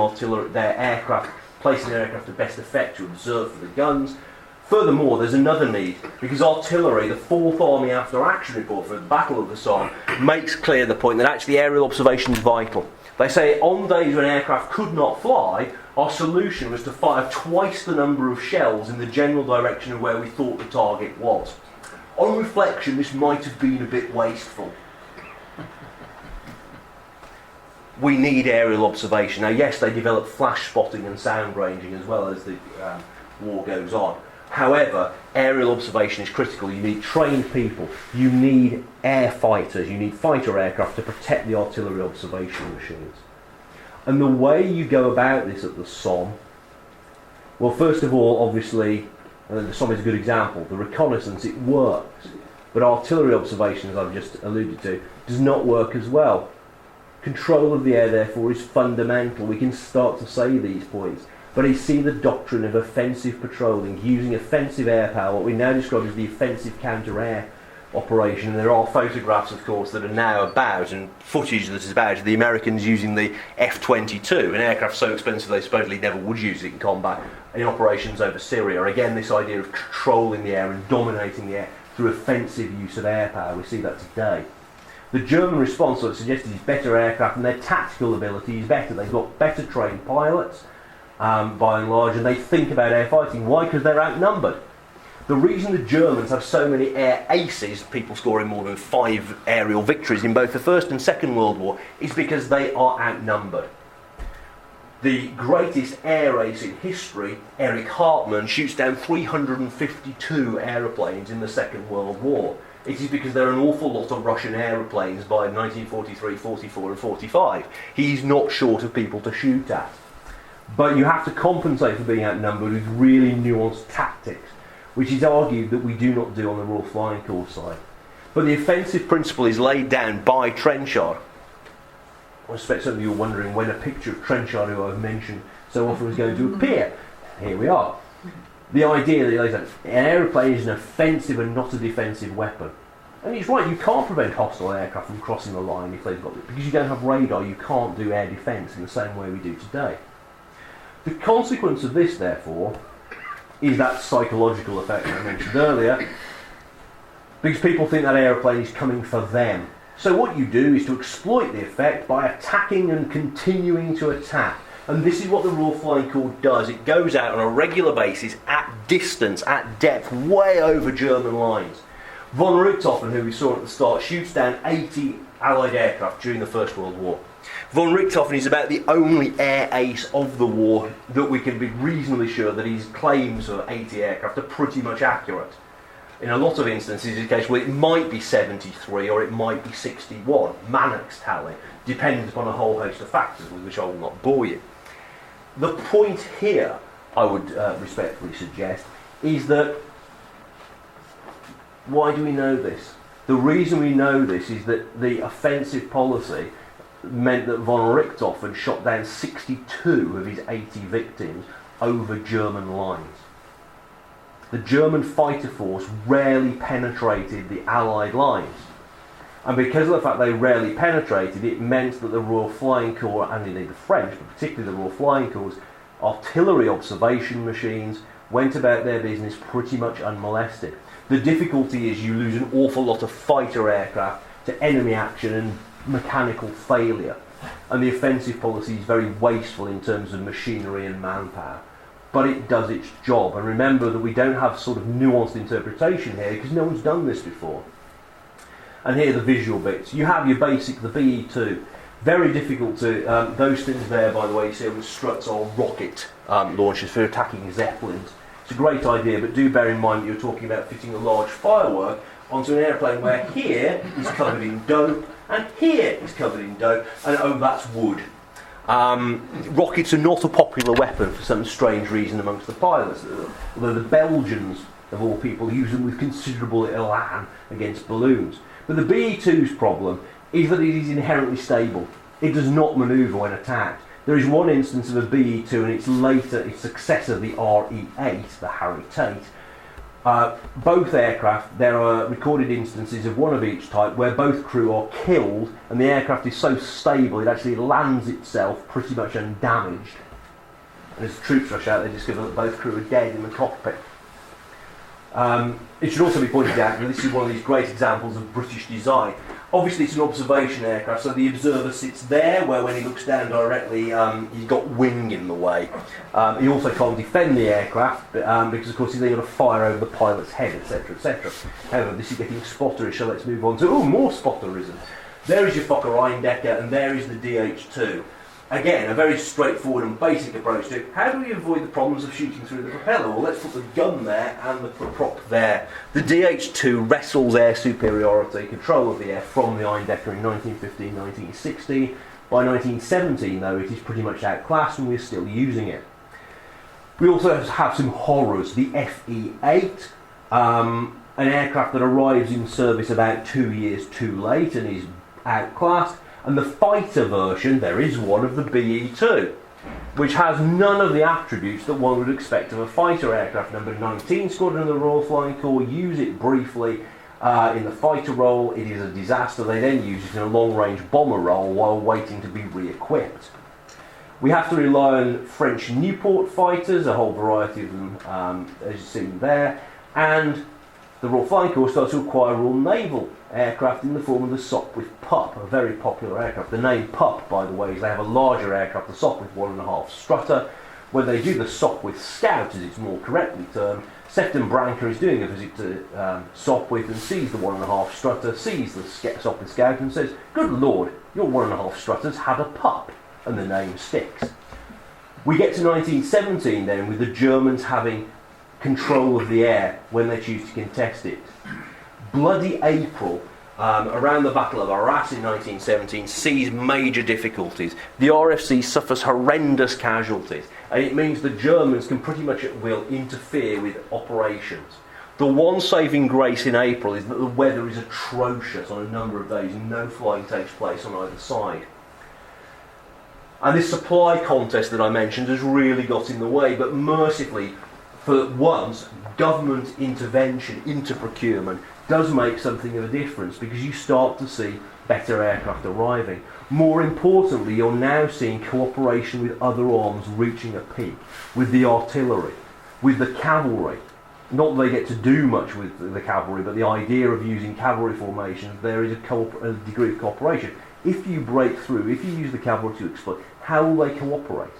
their aircraft, placing their aircraft to best effect to observe for the guns. Furthermore, there's another need, because artillery, the 4th Army After Action Report for the Battle of the Somme, makes clear the point that actually aerial observation is vital. They say on days when aircraft could not fly, our solution was to fire twice the number of shells in the general direction of where we thought the target was. On reflection, this might have been a bit wasteful. We need aerial observation. Now, yes, they develop flash spotting and sound ranging as well as the war goes on. However, aerial observation is critical. You need trained people. You need air fighters. You need fighter aircraft to protect the artillery observation machines. And the way you go about this at the Somme, well, first of all, obviously, the Somme is a good example. The reconnaissance, it works. But artillery observation, as I've just alluded to, does not work as well. Control of the air, therefore, is fundamental. We can start to say these points. But I see the doctrine of offensive patrolling, using offensive air power, what we now describe as the offensive counter-air operation. And there are photographs, of course, that are now about, and footage that is about, the Americans using the F-22, an aircraft so expensive they supposedly never would use it in combat, in operations over Syria. Again, this idea of controlling the air and dominating the air through offensive use of air power. We see that today. The German response sort of suggested is better aircraft, and their tactical ability is better. They've got better trained pilots, by and large, and they think about air fighting. Why? Because they're outnumbered. The reason the Germans have so many air aces, people scoring more than 5 aerial victories in both the First and Second World War, is because they are outnumbered. The greatest air ace in history, Erich Hartmann, shoots down 352 aeroplanes in the Second World War. It is because there are an awful lot of Russian aeroplanes by 1943, 44 and 45. He's not short of people to shoot at. But you have to compensate for being outnumbered with really nuanced tactics, which is argued that we do not do on the Royal Flying Corps side. But the offensive principle is laid down by Trenchard. I suspect some of you are wondering when a picture of Trenchard, who I've mentioned so often, is going to appear. Here we are. The idea that he lays down, an aeroplane is an offensive and not a defensive weapon. And he's right, you can't prevent hostile aircraft from crossing the line if they've got it. Because you don't have radar, you can't do air defence in the same way we do today. The consequence of this, therefore, is that psychological effect I mentioned earlier, because people think that aeroplane is coming for them. So what you do is to exploit the effect by attacking and continuing to attack. And this is what the Royal Flying Corps does. It goes out on a regular basis, at distance, at depth, way over German lines. Von Richthofen, who we saw at the start, shoots down 80 Allied aircraft during the First World War. Von Richthofen is about the only air ace of the war that we can be reasonably sure that his claims of 80 aircraft are pretty much accurate. In a lot of instances, it's a case where it might be 73 or it might be 61, Mannach's tally, depends upon a whole host of factors with which I will not bore you. The point here, I would respectfully suggest, is that Why do we know this? The reason we know this is that the offensive policy meant that von Richthofen shot down 62 of his 80 victims over German lines. The German fighter force rarely penetrated the Allied lines. And because of the fact they rarely penetrated, it meant that the Royal Flying Corps, and indeed the French, but particularly the Royal Flying Corps' artillery observation machines went about their business pretty much unmolested. The difficulty is you lose an awful lot of fighter aircraft to enemy action and mechanical failure. And the offensive policy is very wasteful in terms of machinery and manpower. But it does its job. And remember that we don't have sort of nuanced interpretation here because no one's done this before. And here are the visual bits. You have your basic, the BE-2. Very difficult to, those things there, by the way, you see on the struts are rocket launchers for attacking zeppelins. It's a great idea, but do bear in mind that you're talking about fitting a large firework onto an airplane where here is covered in dope and here is covered in dope, and oh, that's wood. Rockets are not a popular weapon for some strange reason amongst the pilots, although the Belgians, of all people, use them with considerable elan against balloons. But the BE-2's problem is that it is inherently stable. It does not manoeuvre when attacked. There is one instance of a BE-2 and its successor, the RE-8, the Harry Tate. Both aircraft, there are recorded instances of one of each type where both crew are killed and the aircraft is so stable it actually lands itself pretty much undamaged. And as the troops rush out, they discover that both crew are dead in the cockpit. It should also be pointed out that this is one of these great examples of British design. Obviously it's an observation aircraft, so the observer sits there where when he looks down directly he's got wing in the way. He also can't defend the aircraft because of course he's then got to fire over the pilot's head, etc, etc. However, this is getting spotterish, so let's move on to more spotterism. There is your Fokker Rheindecker and there is the DH2. Again, a very straightforward and basic approach to it. How do we avoid the problems of shooting through the propeller? Well, let's put the gun there and the prop there. The DH2 wrestles air superiority, control of the air from the Rheindecker in 1915-1916. By 1917, though, it is pretty much outclassed and we're still using it. We also have some horrors. The FE-8, an aircraft that arrives in service about 2 years too late and is outclassed. And the fighter version, there is one of the BE-2, which has none of the attributes that one would expect of a fighter aircraft. Number 19 Squadron of the Royal Flying Corps use it briefly in the fighter role. It is a disaster. They then use it in a long-range bomber role while waiting to be re-equipped. We have to rely on French Nieuport fighters, a whole variety of them, as you see there, and the Royal Flying Corps starts to acquire Royal Naval aircraft in the form of the Sopwith Pup, a very popular aircraft. The name Pup, by the way, is they have a larger aircraft, the Sopwith 1.5 strutter. When they do the Sopwith Scout, as it's more correctly termed, Sefton Branca is doing a visit to Sopwith and sees the 1.5 strutter, sees the Sopwith Scout and says, "Good Lord, your 1.5 strutters had a pup," and the name sticks. We get to 1917 then, with the Germans having control of the air when they choose to contest it. Bloody April, around the Battle of Arras in 1917, sees major difficulties. The RFC suffers horrendous casualties, and it means the Germans can pretty much at will interfere with operations. The one saving grace in April is that the weather is atrocious on a number of days and no flying takes place on either side. And this supply contest that I mentioned has really got in the way, but mercifully, for once, government intervention into procurement does make something of a difference because you start to see better aircraft arriving. More importantly, you're now seeing cooperation with other arms reaching a peak, with the artillery, with the cavalry. Not that they get to do much with the cavalry, but the idea of using cavalry formations, there is a degree of cooperation. If you break through, if you use the cavalry to exploit, how will they cooperate?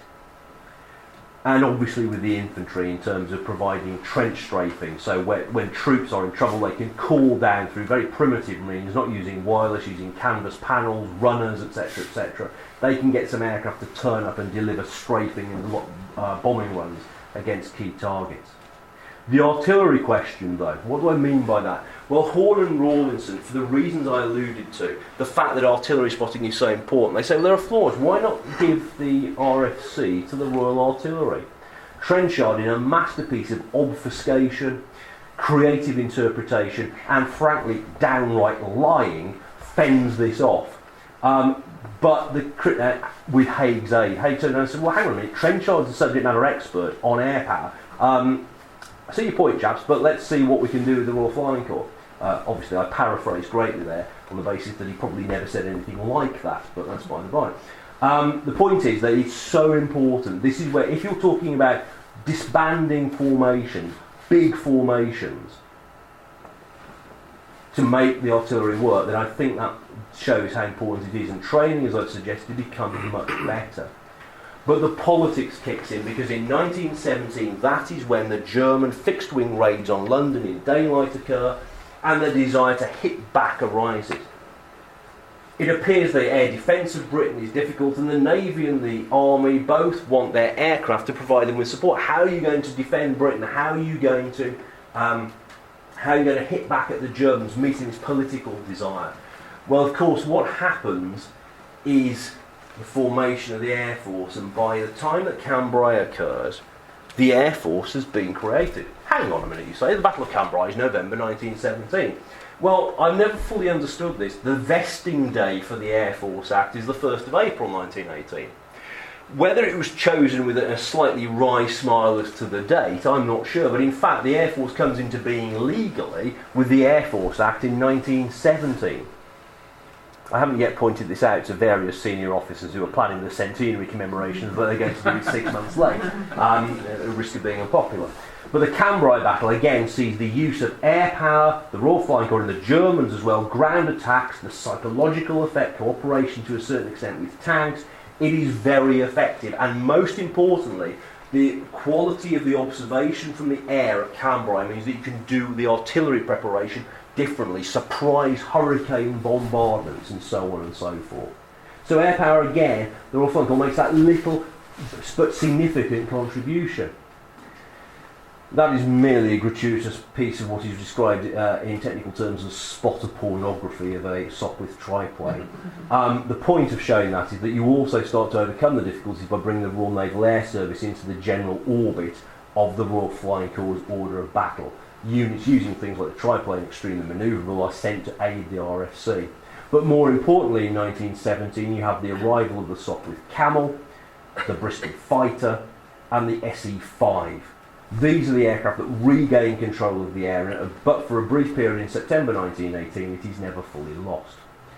And obviously with the infantry in terms of providing trench strafing, so when troops are in trouble they can call down through very primitive means, not using wireless, using canvas panels, runners, etc, etc. They can get some aircraft to turn up and deliver strafing and bombing runs against key targets. The artillery question though, what do I mean by that? Well, Horn and Rawlinson, for the reasons I alluded to, the fact that artillery spotting is so important, they say, well, there are flaws. Why not give the RFC to the Royal Artillery? Trenchard, in a masterpiece of obfuscation, creative interpretation, and frankly, downright lying fends this off. But with Haig's aid, Haig turned around and said, well, hang on a minute, Trenchard's a subject matter expert on air power. I see your point, chaps, but let's see what we can do with the Royal Flying Corps. Obviously, I paraphrased greatly there on the basis that he probably never said anything like that, but that's by the by. The point is that it's so important. This is where, if you're talking about disbanding formations, big formations, to make the artillery work, then I think that shows how important it is. And training, as I've suggested, becomes much better. But the politics kicks in, because in 1917, that is when the German fixed-wing raids on London in daylight occur, and the desire to hit back arises. It appears the air defence of Britain is difficult, and the Navy and the Army both want their aircraft to provide them with support. How are you going to defend Britain? How are you going to hit back at the Germans, meeting this political desire? Well, of course, what happens is the formation of the Air Force, and by the time that Cambrai occurs, the Air Force has been created. Hang on a minute, you say. The Battle of Cambrai is November 1917. Well, I've never fully understood this. The vesting day for the Air Force Act is the 1st of April 1918. Whether it was chosen with a slightly wry smile as to the date, I'm not sure, but in fact the Air Force comes into being legally with the Air Force Act in 1917. I haven't yet pointed this out to various senior officers who are planning the centenary commemorations, but they're going to do it 6 months late, at risk of being unpopular. But the Cambrai battle again sees the use of air power, the Royal Flying Corps and the Germans as well, ground attacks, the psychological effect, cooperation to a certain extent with tanks. It is very effective, and most importantly, the quality of the observation from the air at Cambrai means that you can do the artillery preparation differently, surprise hurricane bombardments and so on and so forth. So air power again, the Royal Flying Corps makes that little but significant contribution. That is merely a gratuitous piece of what is described in technical terms as spotter pornography of a Sopwith triplane. The point of showing that is that you also start to overcome the difficulties by bringing the Royal Naval Air Service into the general orbit of the Royal Flying Corps' order of battle. Units using things like the triplane extremely manoeuvrable are sent to aid the RFC. But more importantly, in 1917 you have the arrival of the Sopwith Camel, the Bristol Fighter and the SE-5. These are the aircraft that regain control of the air, but for a brief period in September 1918 it is never fully lost.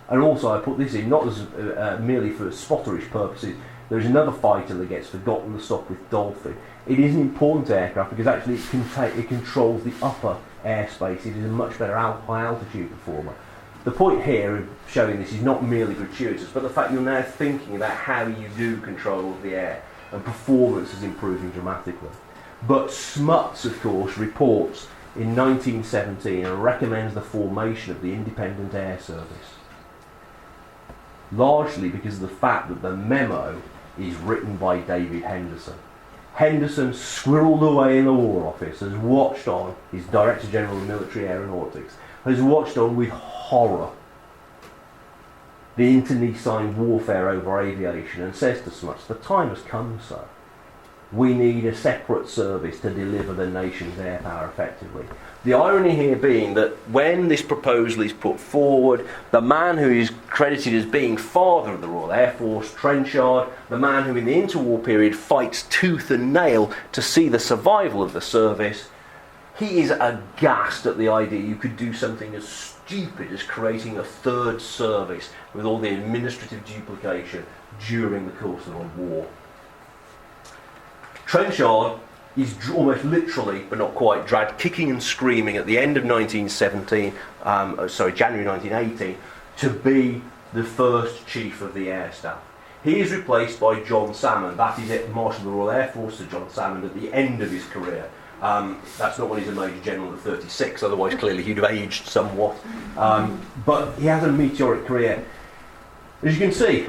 And also I put this in not as merely for spotterish purposes. There is another fighter that gets forgotten, the Sopwith Dolphin. It is an important aircraft because actually it controls the upper airspace. It is a much better high altitude performer. The point here of showing this is not merely gratuitous, but the fact you're now thinking about how you do control of the air, and performance is improving dramatically. But Smuts, of course, reports in 1917 and recommends the formation of the Independent Air Service, largely because of the fact that the memo is written by David Henderson. Henderson, squirreled away in the War Office, has watched on, he's Director General of Military Aeronautics, has watched on with horror the internecine warfare over aviation and says to Smuts, the time has come, sir. We need a separate service to deliver the nation's air power effectively. The irony here being that when this proposal is put forward, the man who is credited as being father of the Royal Air Force, Trenchard, the man who in the interwar period fights tooth and nail to see the survival of the service, he is aghast at the idea you could do something as stupid as creating a third service with all the administrative duplication during the course of a war. Trenchard is almost literally, but not quite, dragged kicking and screaming at the end of January 1918, to be the first Chief of the Air Staff. He is replaced by John Salmond. That is it, Marshal of the Royal Air Force, Sir John Salmond, at the end of his career. That's not when he's a Major General at 36, otherwise clearly he'd have aged somewhat. But he has a meteoric career. As you can see,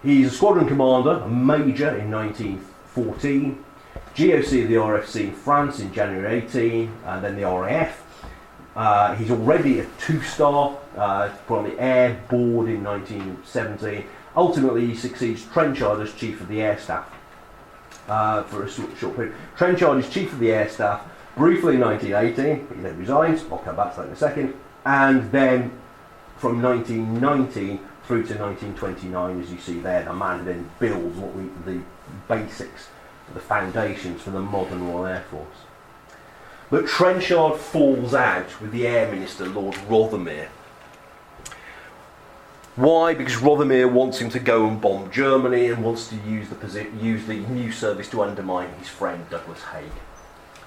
he's a squadron commander, a Major in 1914, GOC of the RFC in France in January 18, and then the RAF. He's already a 2-star, put on the Air Board in 1917. Ultimately, he succeeds Trenchard as Chief of the Air Staff for a short period. Trenchard is Chief of the Air Staff Briefly in 1918, he then resigns, I'll come back to that in a second, and then from 1919 through to 1929, as you see there, the man then builds the basics, the foundations for the modern Royal Air Force. But Trenchard falls out with the Air Minister, Lord Rothermere. Why? Because Rothermere wants him to go and bomb Germany and wants to use the new service to undermine his friend Douglas Haig.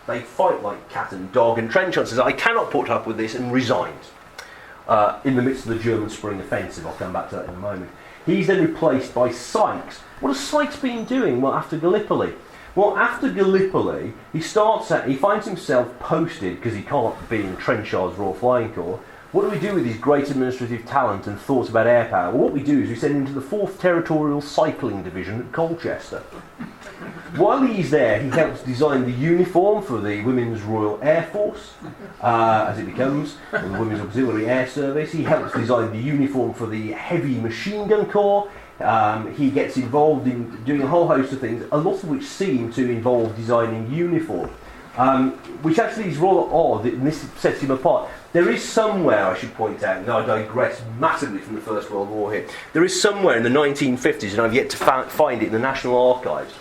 They fight like cat and dog, and Trenchard says, I cannot put up with this, and resigns in the midst of the German Spring Offensive. I'll come back to that in a moment. He's then replaced by Sykes. What has Sykes been doing after Gallipoli? Well, after Gallipoli, he finds himself posted, because he can't be in Trenchard's Royal Flying Corps. What do we do with his great administrative talent and thoughts about air power? Well, what we do is we send him to the 4th Territorial Cycling Division at Colchester. While he's there, he helps design the uniform for the Women's Royal Air Force, as it becomes, the Women's Auxiliary Air Service. He helps design the uniform for the Heavy Machine Gun Corps. He gets involved in doing a whole host of things, a lot of which seem to involve designing uniform, which actually is rather odd, and this sets him apart. There is somewhere, I should point out, and I digress massively from the First World War here, there is somewhere in the 1950s, and I've yet to find it in the National Archives,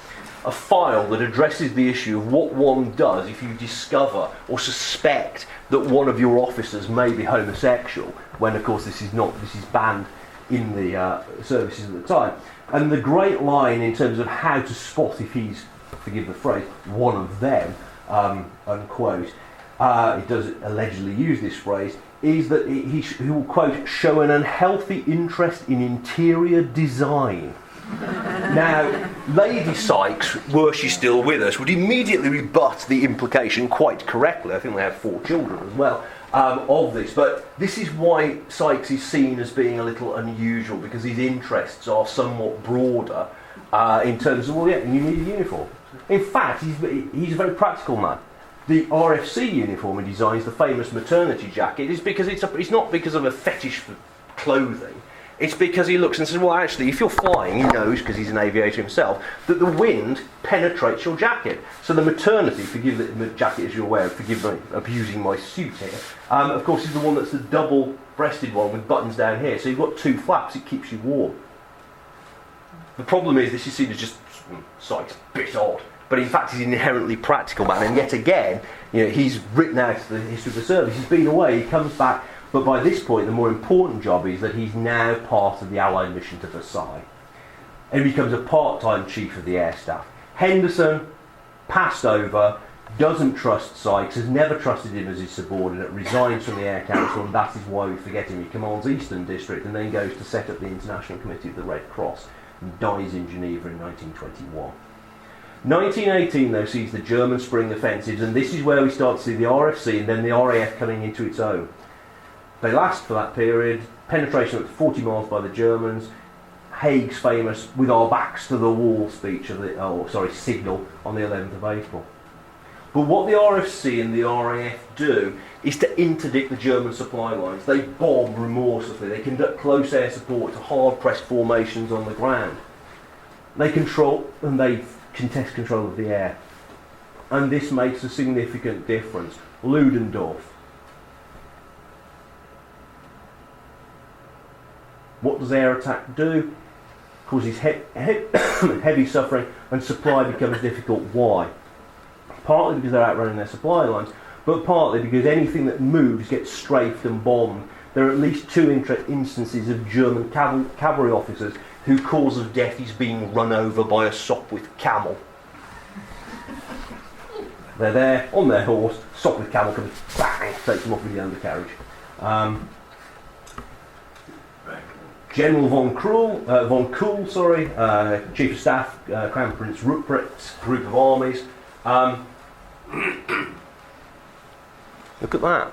a file that addresses the issue of what one does if you discover or suspect that one of your officers may be homosexual, when of course this is banned in the services at the time. And the great line in terms of how to spot if he's, forgive the phrase, one of them, unquote, it does allegedly use this phrase, is that he will, quote, show an unhealthy interest in interior design. Now, Lady Sykes, were she still with us, would immediately rebut the implication quite correctly. I think they have 4 children as well, of this. But this is why Sykes is seen as being a little unusual, because his interests are somewhat broader in terms of, well, yeah, you need a uniform. In fact, he's a very practical man. The RFC uniform he designs, the famous maternity jacket, is because it's not because of a fetish for clothing. It's because he looks and says, well, actually, if you're flying, he knows, because he's an aviator himself, that the wind penetrates your jacket. So the maternity, forgive the jacket as you're aware, forgive me abusing my suit here, of course, is the one that's the double-breasted one with buttons down here. So you've got 2 flaps, it keeps you warm. The problem is this is seen as just, Sykes, a bit odd. But in fact, he's an inherently practical man. And yet again, he's written out the history of the service. He's been away, he comes back. But by this point, the more important job is that he's now part of the Allied mission to Versailles. And he becomes a part-time chief of the air staff. Henderson, passed over, doesn't trust Sykes, has never trusted him as his subordinate, resigns from the Air Council, and that is why we forget him. He commands Eastern District and then goes to set up the International Committee of the Red Cross and dies in Geneva in 1921. 1918, though, sees the German Spring Offensives, and this is where we start to see the RFC and then the RAF coming into its own. They last for that period, penetration up to 40 miles by the Germans, Haig's famous "with our backs to the wall" speech signal on the 11th of April. But what the RFC and the RAF do is to interdict the German supply lines. They bomb remorselessly, they conduct close air support to hard-pressed formations on the ground. They contest control of the air. And this makes a significant difference. Ludendorff. What does air attack do? Causes heavy suffering, and supply becomes difficult. Why? Partly because they're outrunning their supply lines, but partly because anything that moves gets strafed and bombed. There are at least 2 instances of German cavalry officers whose cause of death is being run over by a Sopwith camel. They're there on their horse, Sopwith camel comes, bang, takes them off with the undercarriage. General von Kuhl, Chief of Staff, Crown Prince Ruprecht's group of armies. Look at that.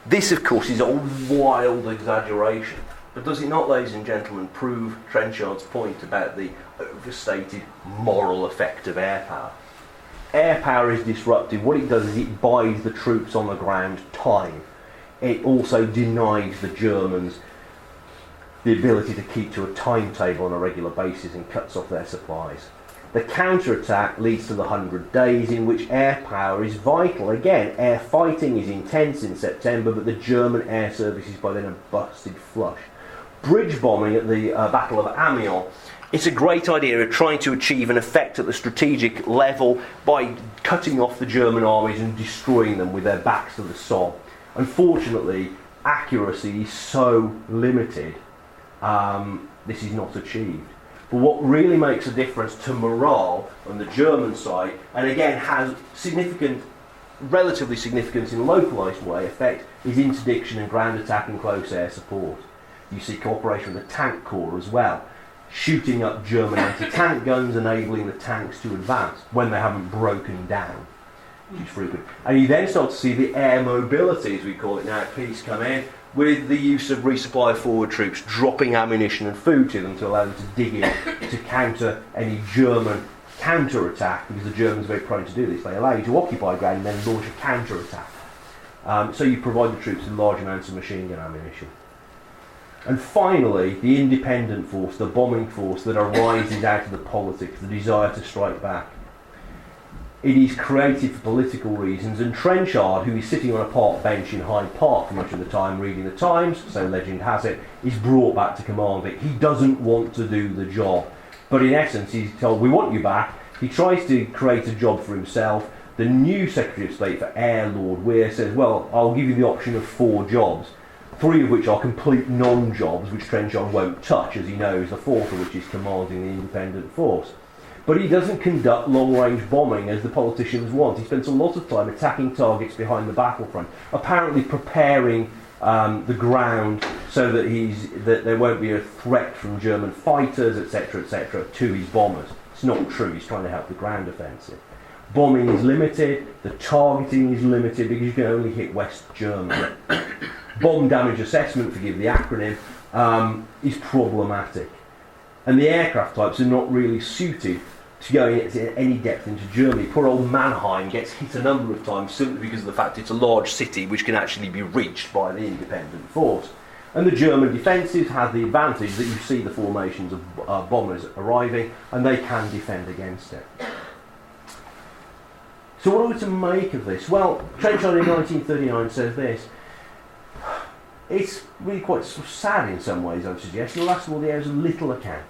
This, of course, is a wild exaggeration. But does it not, ladies and gentlemen, prove Trenchard's point about the overstated moral effect of air power? Air power is disruptive. What it does is it buys the troops on the ground time. It also denies the Germans the ability to keep to a timetable on a regular basis and cuts off their supplies. The counter-attack leads to the 100 days, in which air power is vital. Again, air fighting is intense in September, but the German air service is by then a busted flush. Bridge bombing at the Battle of Amiens. It's a great idea of trying to achieve an effect at the strategic level by cutting off the German armies and destroying them with their backs to the Somme. Unfortunately, accuracy is so limited, this is not achieved. But what really makes a difference to morale on the German side, and again has relatively significant in a localised way effect, is interdiction and ground attack and close air support. You see cooperation with the tank corps as well, shooting up German anti-tank guns, enabling the tanks to advance when they haven't broken down, which is frequent. And you then start to see the air mobility, as we call it now, at peace, come in, with the use of resupply forward troops, dropping ammunition and food to them to allow them to dig in to counter any German counter-attack, because the Germans are very prone to do this. They allow you to occupy ground and then launch a counter-attack. So you provide the troops with large amounts of machine gun ammunition. And finally, the independent force, the bombing force that arises out of the politics, the desire to strike back. It is created for political reasons, and Trenchard, who is sitting on a park bench in Hyde Park for much of the time reading the Times, so legend has it, is brought back to command it. He doesn't want to do the job, but in essence he's told, we want you back. He tries to create a job for himself. The new Secretary of State for Air, Lord Weir, says, well, I'll give you the option of 4 jobs. 3 of which are complete non-jobs, which Trenchard won't touch, as he knows, the 4th of which is commanding the independent force. But he doesn't conduct long-range bombing as the politicians want. He spends a lot of time attacking targets behind the battlefront, apparently preparing the ground so that there won't be a threat from German fighters, etc., to his bombers. It's not true. He's trying to help the ground offensive. Bombing is limited, the targeting is limited because you can only hit West Germany. Bomb damage assessment, forgive the acronym, is problematic. And the aircraft types are not really suited to going at any depth into Germany. Poor old Mannheim gets hit a number of times simply because of the fact it's a large city which can actually be reached by the independent force. And the German defences have the advantage that you see the formations of bombers arriving and they can defend against it. So what are we to make of this? Well, Trenchard in 1939 says this. It's really quite sort of sad in some ways, I would suggest. The last of all, the air is of little account.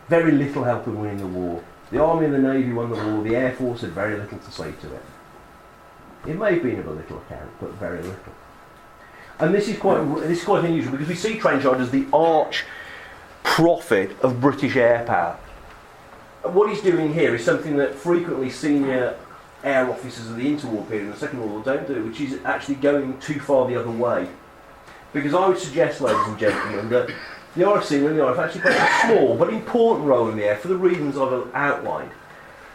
Very little help in winning the war. The Army and the Navy won the war. The Air Force had very little to say to it. It may have been of a little account, but very little. And this is quite unusual because we see Trenchard as the arch prophet of British air power. And what he's doing here is something that frequently senior air officers of the interwar period and the Second World War don't do, which is actually going too far the other way. Because I would suggest, ladies and gentlemen, that the RFC and the RF actually play a small but important role in the air for the reasons I've outlined.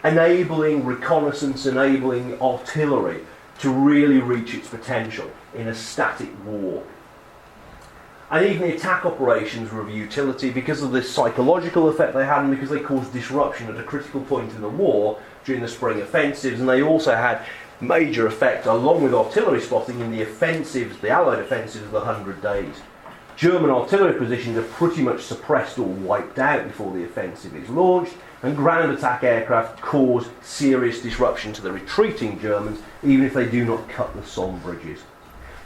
Enabling reconnaissance, enabling artillery to really reach its potential in a static war. And even the attack operations were of utility because of the psychological effect they had and because they caused disruption at a critical point in the war during the spring offensives, and they also had major effect, along with artillery spotting, in the offensives, the Allied offensives of the 100 days. German artillery positions are pretty much suppressed or wiped out before the offensive is launched, and ground attack aircraft cause serious disruption to the retreating Germans, even if they do not cut the Somme bridges.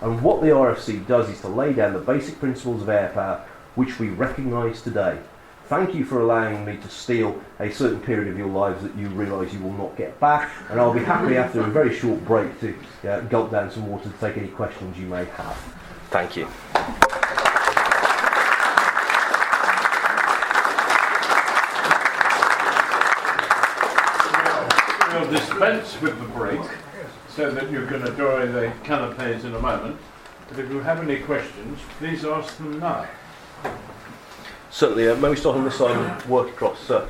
And what the RFC does is to lay down the basic principles of air power, which we recognise today. Thank you for allowing me to steal a certain period of your lives that you realise you will not get back, and I'll be happy after a very short break to gulp down some water to take any questions you may have. Thank you. We'll dispense with the break so that you can enjoy the canapes in a moment, but if you have any questions, please ask them now. Certainly, may we start on this side and work across, sir?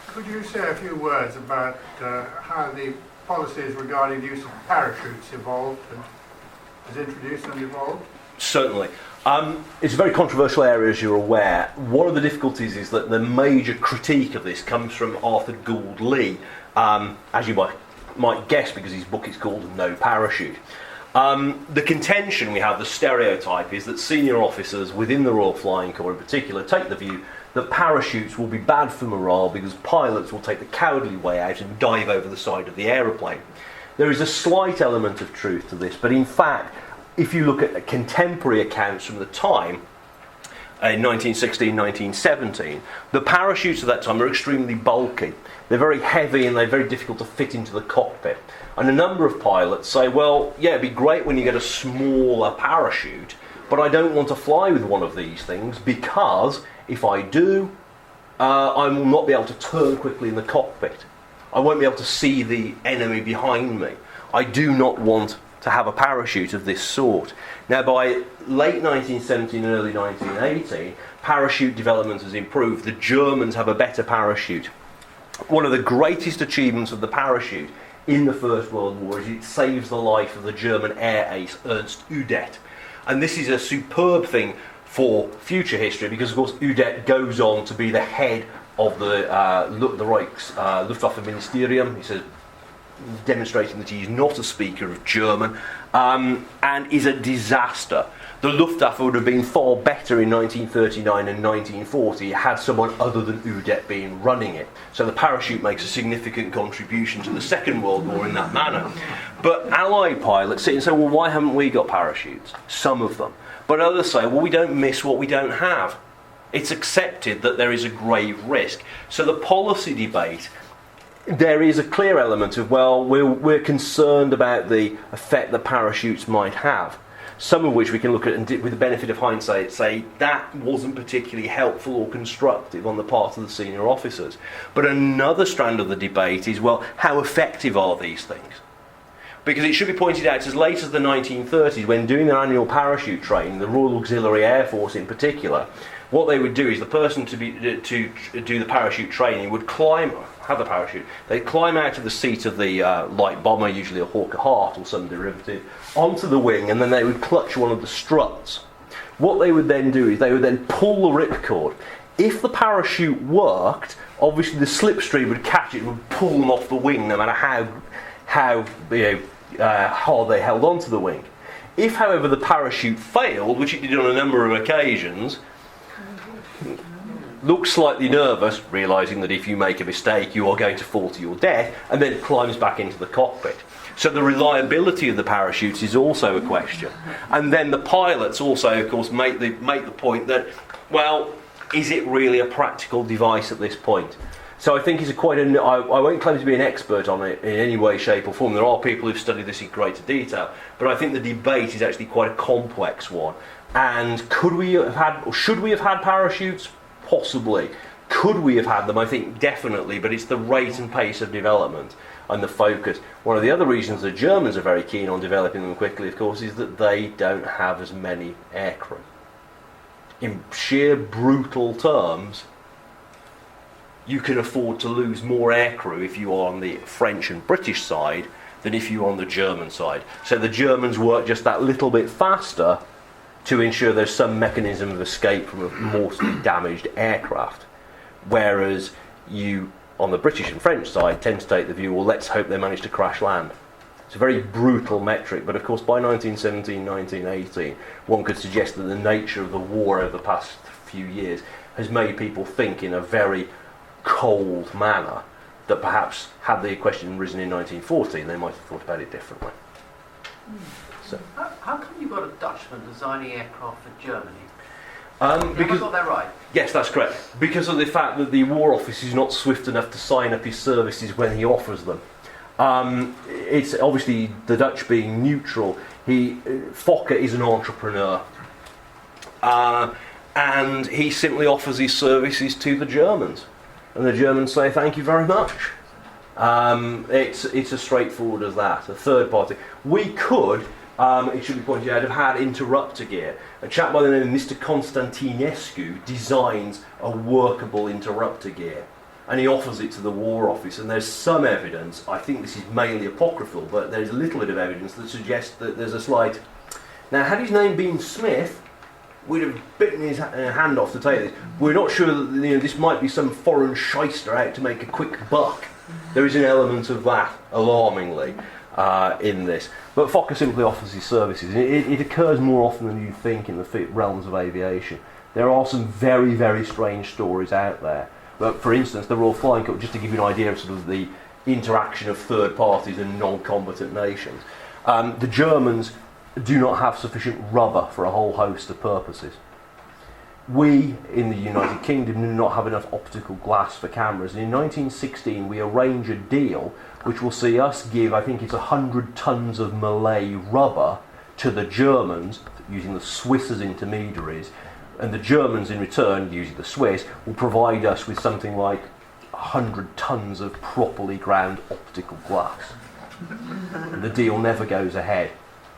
Could you say a few words about how the policies regarding the use of parachutes evolved and was introduced and evolved? Certainly. It's a very controversial area, as you're aware. One of the difficulties is that the major critique of this comes from Arthur Gould Lee, as you might guess, because his book is called No Parachute. The contention we have, the stereotype, is that senior officers within the Royal Flying Corps in particular take the view that parachutes will be bad for morale because pilots will take the cowardly way out and dive over the side of the aeroplane. There is a slight element of truth to this, but in fact, if you look at contemporary accounts from the time, in 1916, 1917, the parachutes at that time are extremely bulky. They're very heavy and they're very difficult to fit into the cockpit. And a number of pilots say, well, yeah, it'd be great when you get a smaller parachute, but I don't want to fly with one of these things because if I do, I will not be able to turn quickly in the cockpit. I won't be able to see the enemy behind me. I do not want to have a parachute of this sort. Now, by late 1917 and early 1918, parachute development has improved. The Germans have a better parachute. One of the greatest achievements of the parachute in the First World War is it saves the life of the German air ace Ernst Udet. And this is a superb thing for future history because, of course, Udet goes on to be the head of the Reichs Luftwaffe Ministerium. He says, demonstrating that he's not a speaker of German, and is a disaster. The Luftwaffe would have been far better in 1939 and 1940 had someone other than Udet been running it. So the parachute makes a significant contribution to the Second World War in that manner. But Allied pilots sit and say, well, why haven't we got parachutes? Some of them. But others say, well, we don't miss what we don't have. It's accepted that there is a grave risk. So the policy debate, there is a clear element of, well, we're concerned about the effect that parachutes might have. Some of which we can look at and with the benefit of hindsight say that wasn't particularly helpful or constructive on the part of the senior officers. But another strand of the debate is, well, how effective are these things? Because it should be pointed out, as late as the 1930s, when doing their annual parachute training, the Royal Auxiliary Air Force in particular, what they would do is the person to do the parachute training would have the parachute. They'd climb out of the seat of the light bomber, usually a Hawker Hart or some derivative, onto the wing, and then they would clutch one of the struts. What they would then do is they would then pull the ripcord. If the parachute worked, obviously the slipstream would catch it and would pull them off the wing, no matter how hard they held onto the wing. If, however, the parachute failed, which it did on a number of occasions, looks slightly nervous, realising that if you make a mistake you are going to fall to your death, and then climbs back into the cockpit. So the reliability of the parachutes is also a question. And then the pilots also, of course, make the point that, well, is it really a practical device at this point? So I think it's I won't claim to be an expert on it in any way, shape or form. There are people who've studied this in greater detail, but I think the debate is actually quite a complex one. And should we have had parachutes? Possibly. Could we have had them? I think definitely, but it's the rate and pace of development and the focus. One of the other reasons the Germans are very keen on developing them quickly, of course, is that they don't have as many aircrew. In sheer brutal terms, you can afford to lose more aircrew if you are on the French and British side than if you're on the German side. So the Germans work just that little bit faster to ensure there's some mechanism of escape from a mortally damaged aircraft. Whereas you, on the British and French side, tend to take the view, well, let's hope they manage to crash land. It's a very brutal metric, but of course by 1917, 1918, one could suggest that the nature of the war over the past few years has made people think in a very cold manner that perhaps had the question risen in 1914, they might have thought about it differently. So. How come you've got a Dutchman designing aircraft for Germany? Because, have I got that right? Yes, that's correct. Because of the fact that the War Office is not swift enough to sign up his services when he offers them. It's obviously the Dutch being neutral. Fokker is an entrepreneur. And he simply offers his services to the Germans. And the Germans say, thank you very much. It's as straightforward as that. A third party. We could, it should be pointed out, have had interrupter gear. A chap by the name of Mr. Constantinescu designs a workable interrupter gear. And he offers it to the War Office. And there's some evidence, I think this is mainly apocryphal, but there's a little bit of evidence that suggests that there's a slight... Now, had his name been Smith, we'd have bitten his hand off to take this. We're not sure that this might be some foreign shyster out to make a quick buck. There is an element of that, alarmingly, in this. But Fokker simply offers his services. It occurs more often than you think in the realms of aviation. There are some very, very strange stories out there. But for instance, the Royal Flying Corps, just to give you an idea of sort of the interaction of third parties and non-combatant nations, the Germans do not have sufficient rubber for a whole host of purposes. We, in the United Kingdom, do not have enough optical glass for cameras. And in 1916, we arrange a deal which will see us give, I think it's 100 tons of Malay rubber to the Germans, using the Swiss as intermediaries, and the Germans, in return, using the Swiss, will provide us with something like 100 tons of properly ground optical glass. And the deal never goes ahead.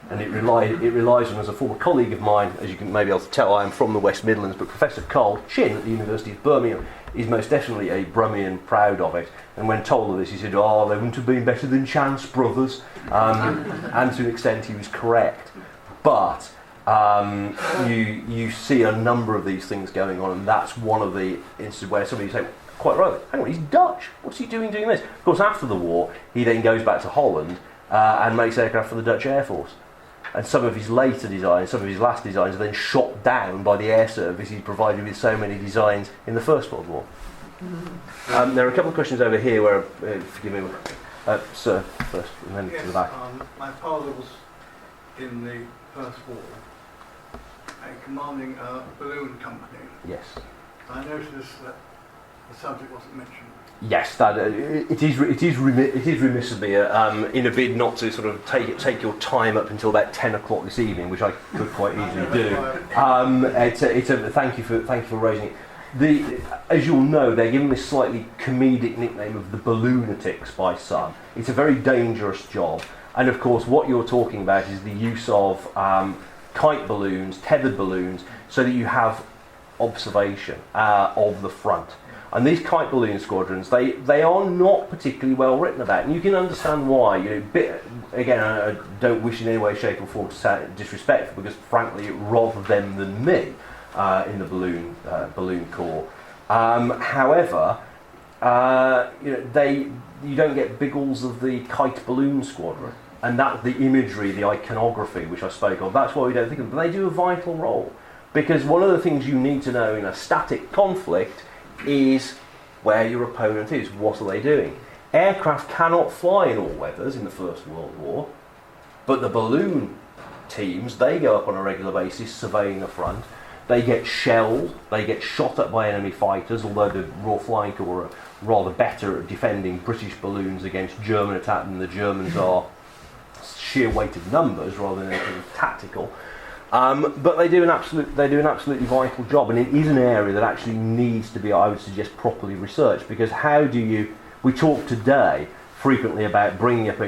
And it relies on, as a former colleague of mine, as you can maybe able to tell, I am from the West Midlands, but Professor Carl Chin at the University of Birmingham is most definitely a Brummie, proud of it. And when told of this, he said, "Oh, they wouldn't have been better than Chance Brothers." And to an extent, he was correct. But you see a number of these things going on, and that's one of the instances where somebody say, quite right, hang on, he's Dutch. What's he doing this? Of course, after the war, he then goes back to Holland and makes aircraft for the Dutch Air Force. And some of his later designs, some of his last designs, are then shot down by the air service he provided with so many designs in the First World War. There are a couple of questions over here where, forgive me, sir, first, and then to the back. My father was in the First War, commanding a balloon company. Yes. I noticed that the subject wasn't mentioned. Yes, that it is remiss of me in a bid not to sort of take your time up until about 10 o'clock this evening, which I could quite easily do. Thank you for raising it. As you'll know, they're given this slightly comedic nickname of the balloonatics by some. It's a very dangerous job, and of course, what you're talking about is the use of kite balloons, tethered balloons, so that you have observation of the front. And these kite balloon squadrons, they are not particularly well written about, and you can understand why. Again, I don't wish in any way, shape, or form to sound disrespectful, because frankly, rather them than me in the balloon corps. However, you don't get biggles of the kite balloon squadron, and that the imagery, the iconography, which I spoke of. That's why we don't think of them. But they do a vital role, because one of the things you need to know in a static conflict is where your opponent is. What are they doing? Aircraft cannot fly in all weathers in the First World War, but the balloon teams, they go up on a regular basis surveying the front. They get shelled, they get shot at by enemy fighters, although the Royal Flying Corps are rather better at defending British balloons against German attack than the Germans are, sheer weight of numbers rather than anything tactical. But they do an absolutely vital job, and it is an area that actually needs to be, I would suggest, properly researched. Because we talk today frequently about bringing up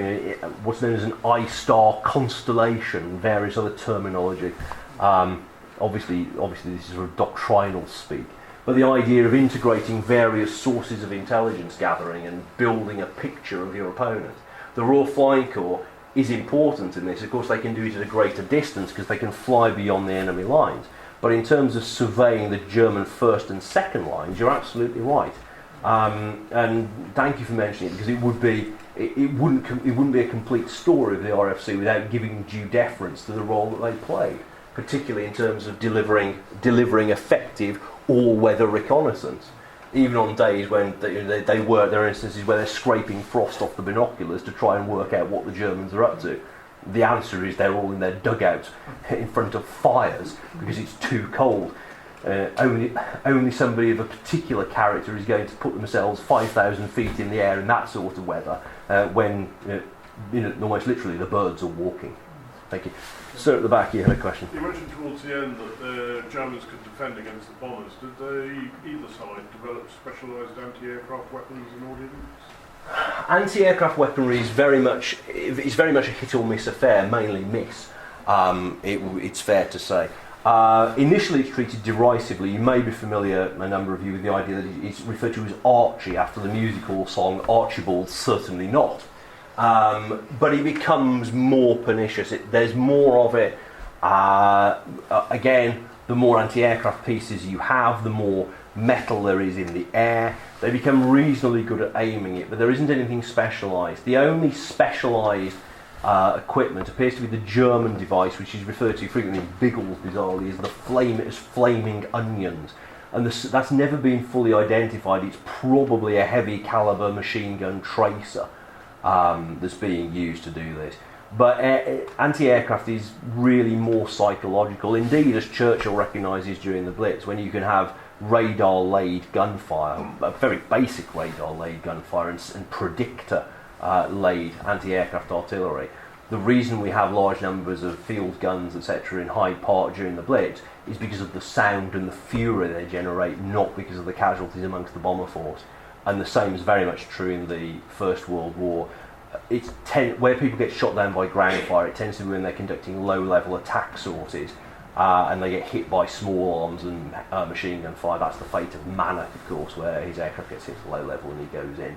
what's known as an I-star constellation, various other terminology. Obviously this is sort of doctrinal speak, but the idea of integrating various sources of intelligence gathering and building a picture of your opponent. The Royal Flying Corps is important in this. Of course, they can do it at a greater distance because they can fly beyond the enemy lines. But in terms of surveying the German first and second lines, you're absolutely right. And thank you for mentioning it, because it wouldn't be a complete story of the RFC without giving due deference to the role that they played, particularly in terms of delivering effective all-weather reconnaissance. Even on days when there are instances where they're scraping frost off the binoculars to try and work out what the Germans are up to. The answer is they're all in their dugouts in front of fires because it's too cold. Only somebody of a particular character is going to put themselves 5,000 feet in the air in that sort of weather when almost literally the birds are walking. Thank you. Sir, at the back, you had a question. You mentioned towards the end that the Germans could defend against the bombers. Did either side develop specialised anti-aircraft weapons and ordnance? Anti-aircraft weaponry is very much a hit or miss affair, mainly miss. It's fair to say. Initially, it's treated derisively. You may be familiar, a number of you, with the idea that it's referred to as Archie after the musical song Archibald Certainly Not. But it becomes more pernicious. There's more of it. Again, the more anti-aircraft pieces you have, the more metal there is in the air. They become reasonably good at aiming it, but there isn't anything specialised. The only specialised equipment appears to be the German device, which is referred to frequently in Biggles, bizarrely, as flaming onions. And that's never been fully identified. It's probably a heavy caliber machine gun tracer that's being used to do this. But anti-aircraft is really more psychological. Indeed, as Churchill recognises during the Blitz, when you can have radar-laid gunfire, a very basic radar-laid gunfire, and predictor-laid anti-aircraft artillery, the reason we have large numbers of field guns, etc., in Hyde Park during the Blitz is because of the sound and the fury they generate, not because of the casualties amongst the bomber force. And the same is very much true in the First World War. Where people get shot down by ground fire, it tends to be when they're conducting low-level attack sorties, and they get hit by small arms and machine gun fire. That's the fate of Mannock, of course, where his aircraft gets hit at low level and he goes in.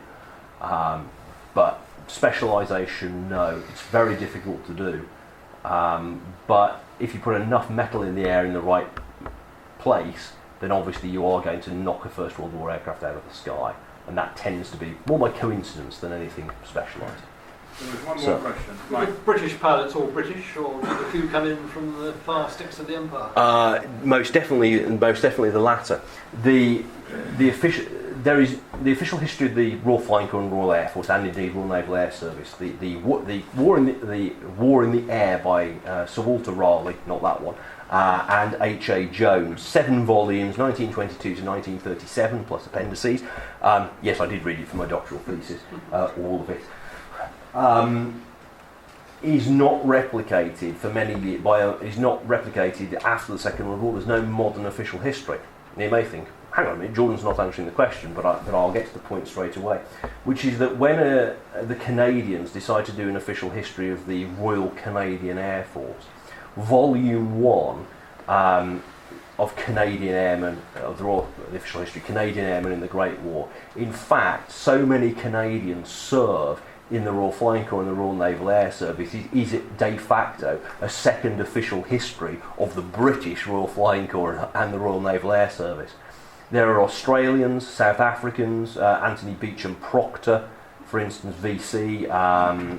But specialisation, no, it's very difficult to do. But if you put enough metal in the air in the right place, then obviously you are going to knock a First World War aircraft out of the sky. And that tends to be more by coincidence than anything specialised. There was one more question. Were the British pilots all British, or did a few come in from the far sticks of the Empire? Most definitely the latter. The official history of the Royal Flying Corps and Royal Air Force, and indeed Royal Naval Air Service. The war in the air by Sir Walter Raleigh, not that one, and H.A. Jones, 7 volumes, 1922 to 1937, plus appendices. Yes, I did read it for my doctoral thesis, all of it. Is not replicated for many years. Is not replicated after the Second World War. There's no modern official history. You may think, hang on a minute, Jordan's not answering the question, but I'll get to the point straight away, which is that when the Canadians decide to do an official history of the Royal Canadian Air Force, Volume 1 of Canadian Airmen, of the official history, Canadian Airmen in the Great War, in fact, so many Canadians serve in the Royal Flying Corps and the Royal Naval Air Service is it de facto a second official history of the British Royal Flying Corps and the Royal Naval Air Service. There are Australians, South Africans, Anthony Beecham Proctor, for instance, VC,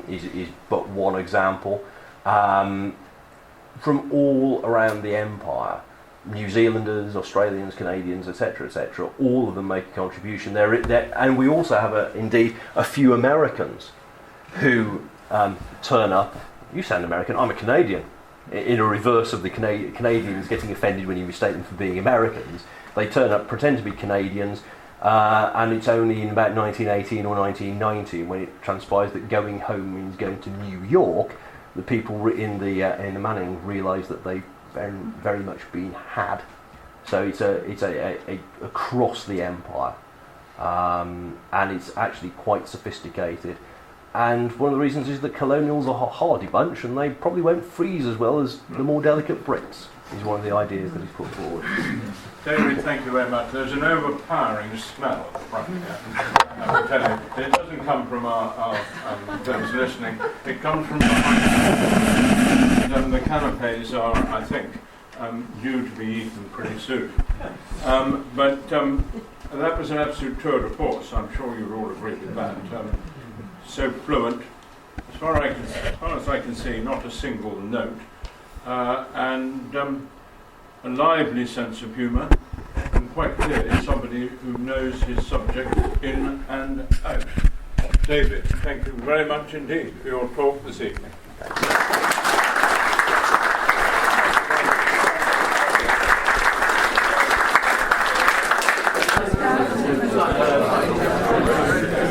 is but one example. From all around the Empire, New Zealanders, Australians, Canadians, etc., all of them make a contribution. And we also have, indeed, a few Americans who turn up. You sound American, I'm a Canadian. In a reverse of the Canadians getting offended when you mistake them for being Americans. They turn up, pretend to be Canadians, and it's only in about 1918 or 1990 when it transpires that going home means going to New York. The people in the Manning realise that they've very much been had. So it's a across the empire, and it's actually quite sophisticated. And one of the reasons is that colonials are a hardy bunch, and they probably won't freeze as well as the more delicate Brits. Is one of the ideas that is put forward. David, thank you very much. There's an overpowering smell at the front here. I will tell you, it doesn't come from our those listening. It comes from behind. And the canapes are, I think, due to be eaten pretty soon. But that was an absolute tour de force. I'm sure you'll all agree with that. So fluent, as far as I can see, not a single note. And a lively sense of humour, and quite clearly somebody who knows his subject in and out. David, thank you very much indeed for your talk this evening.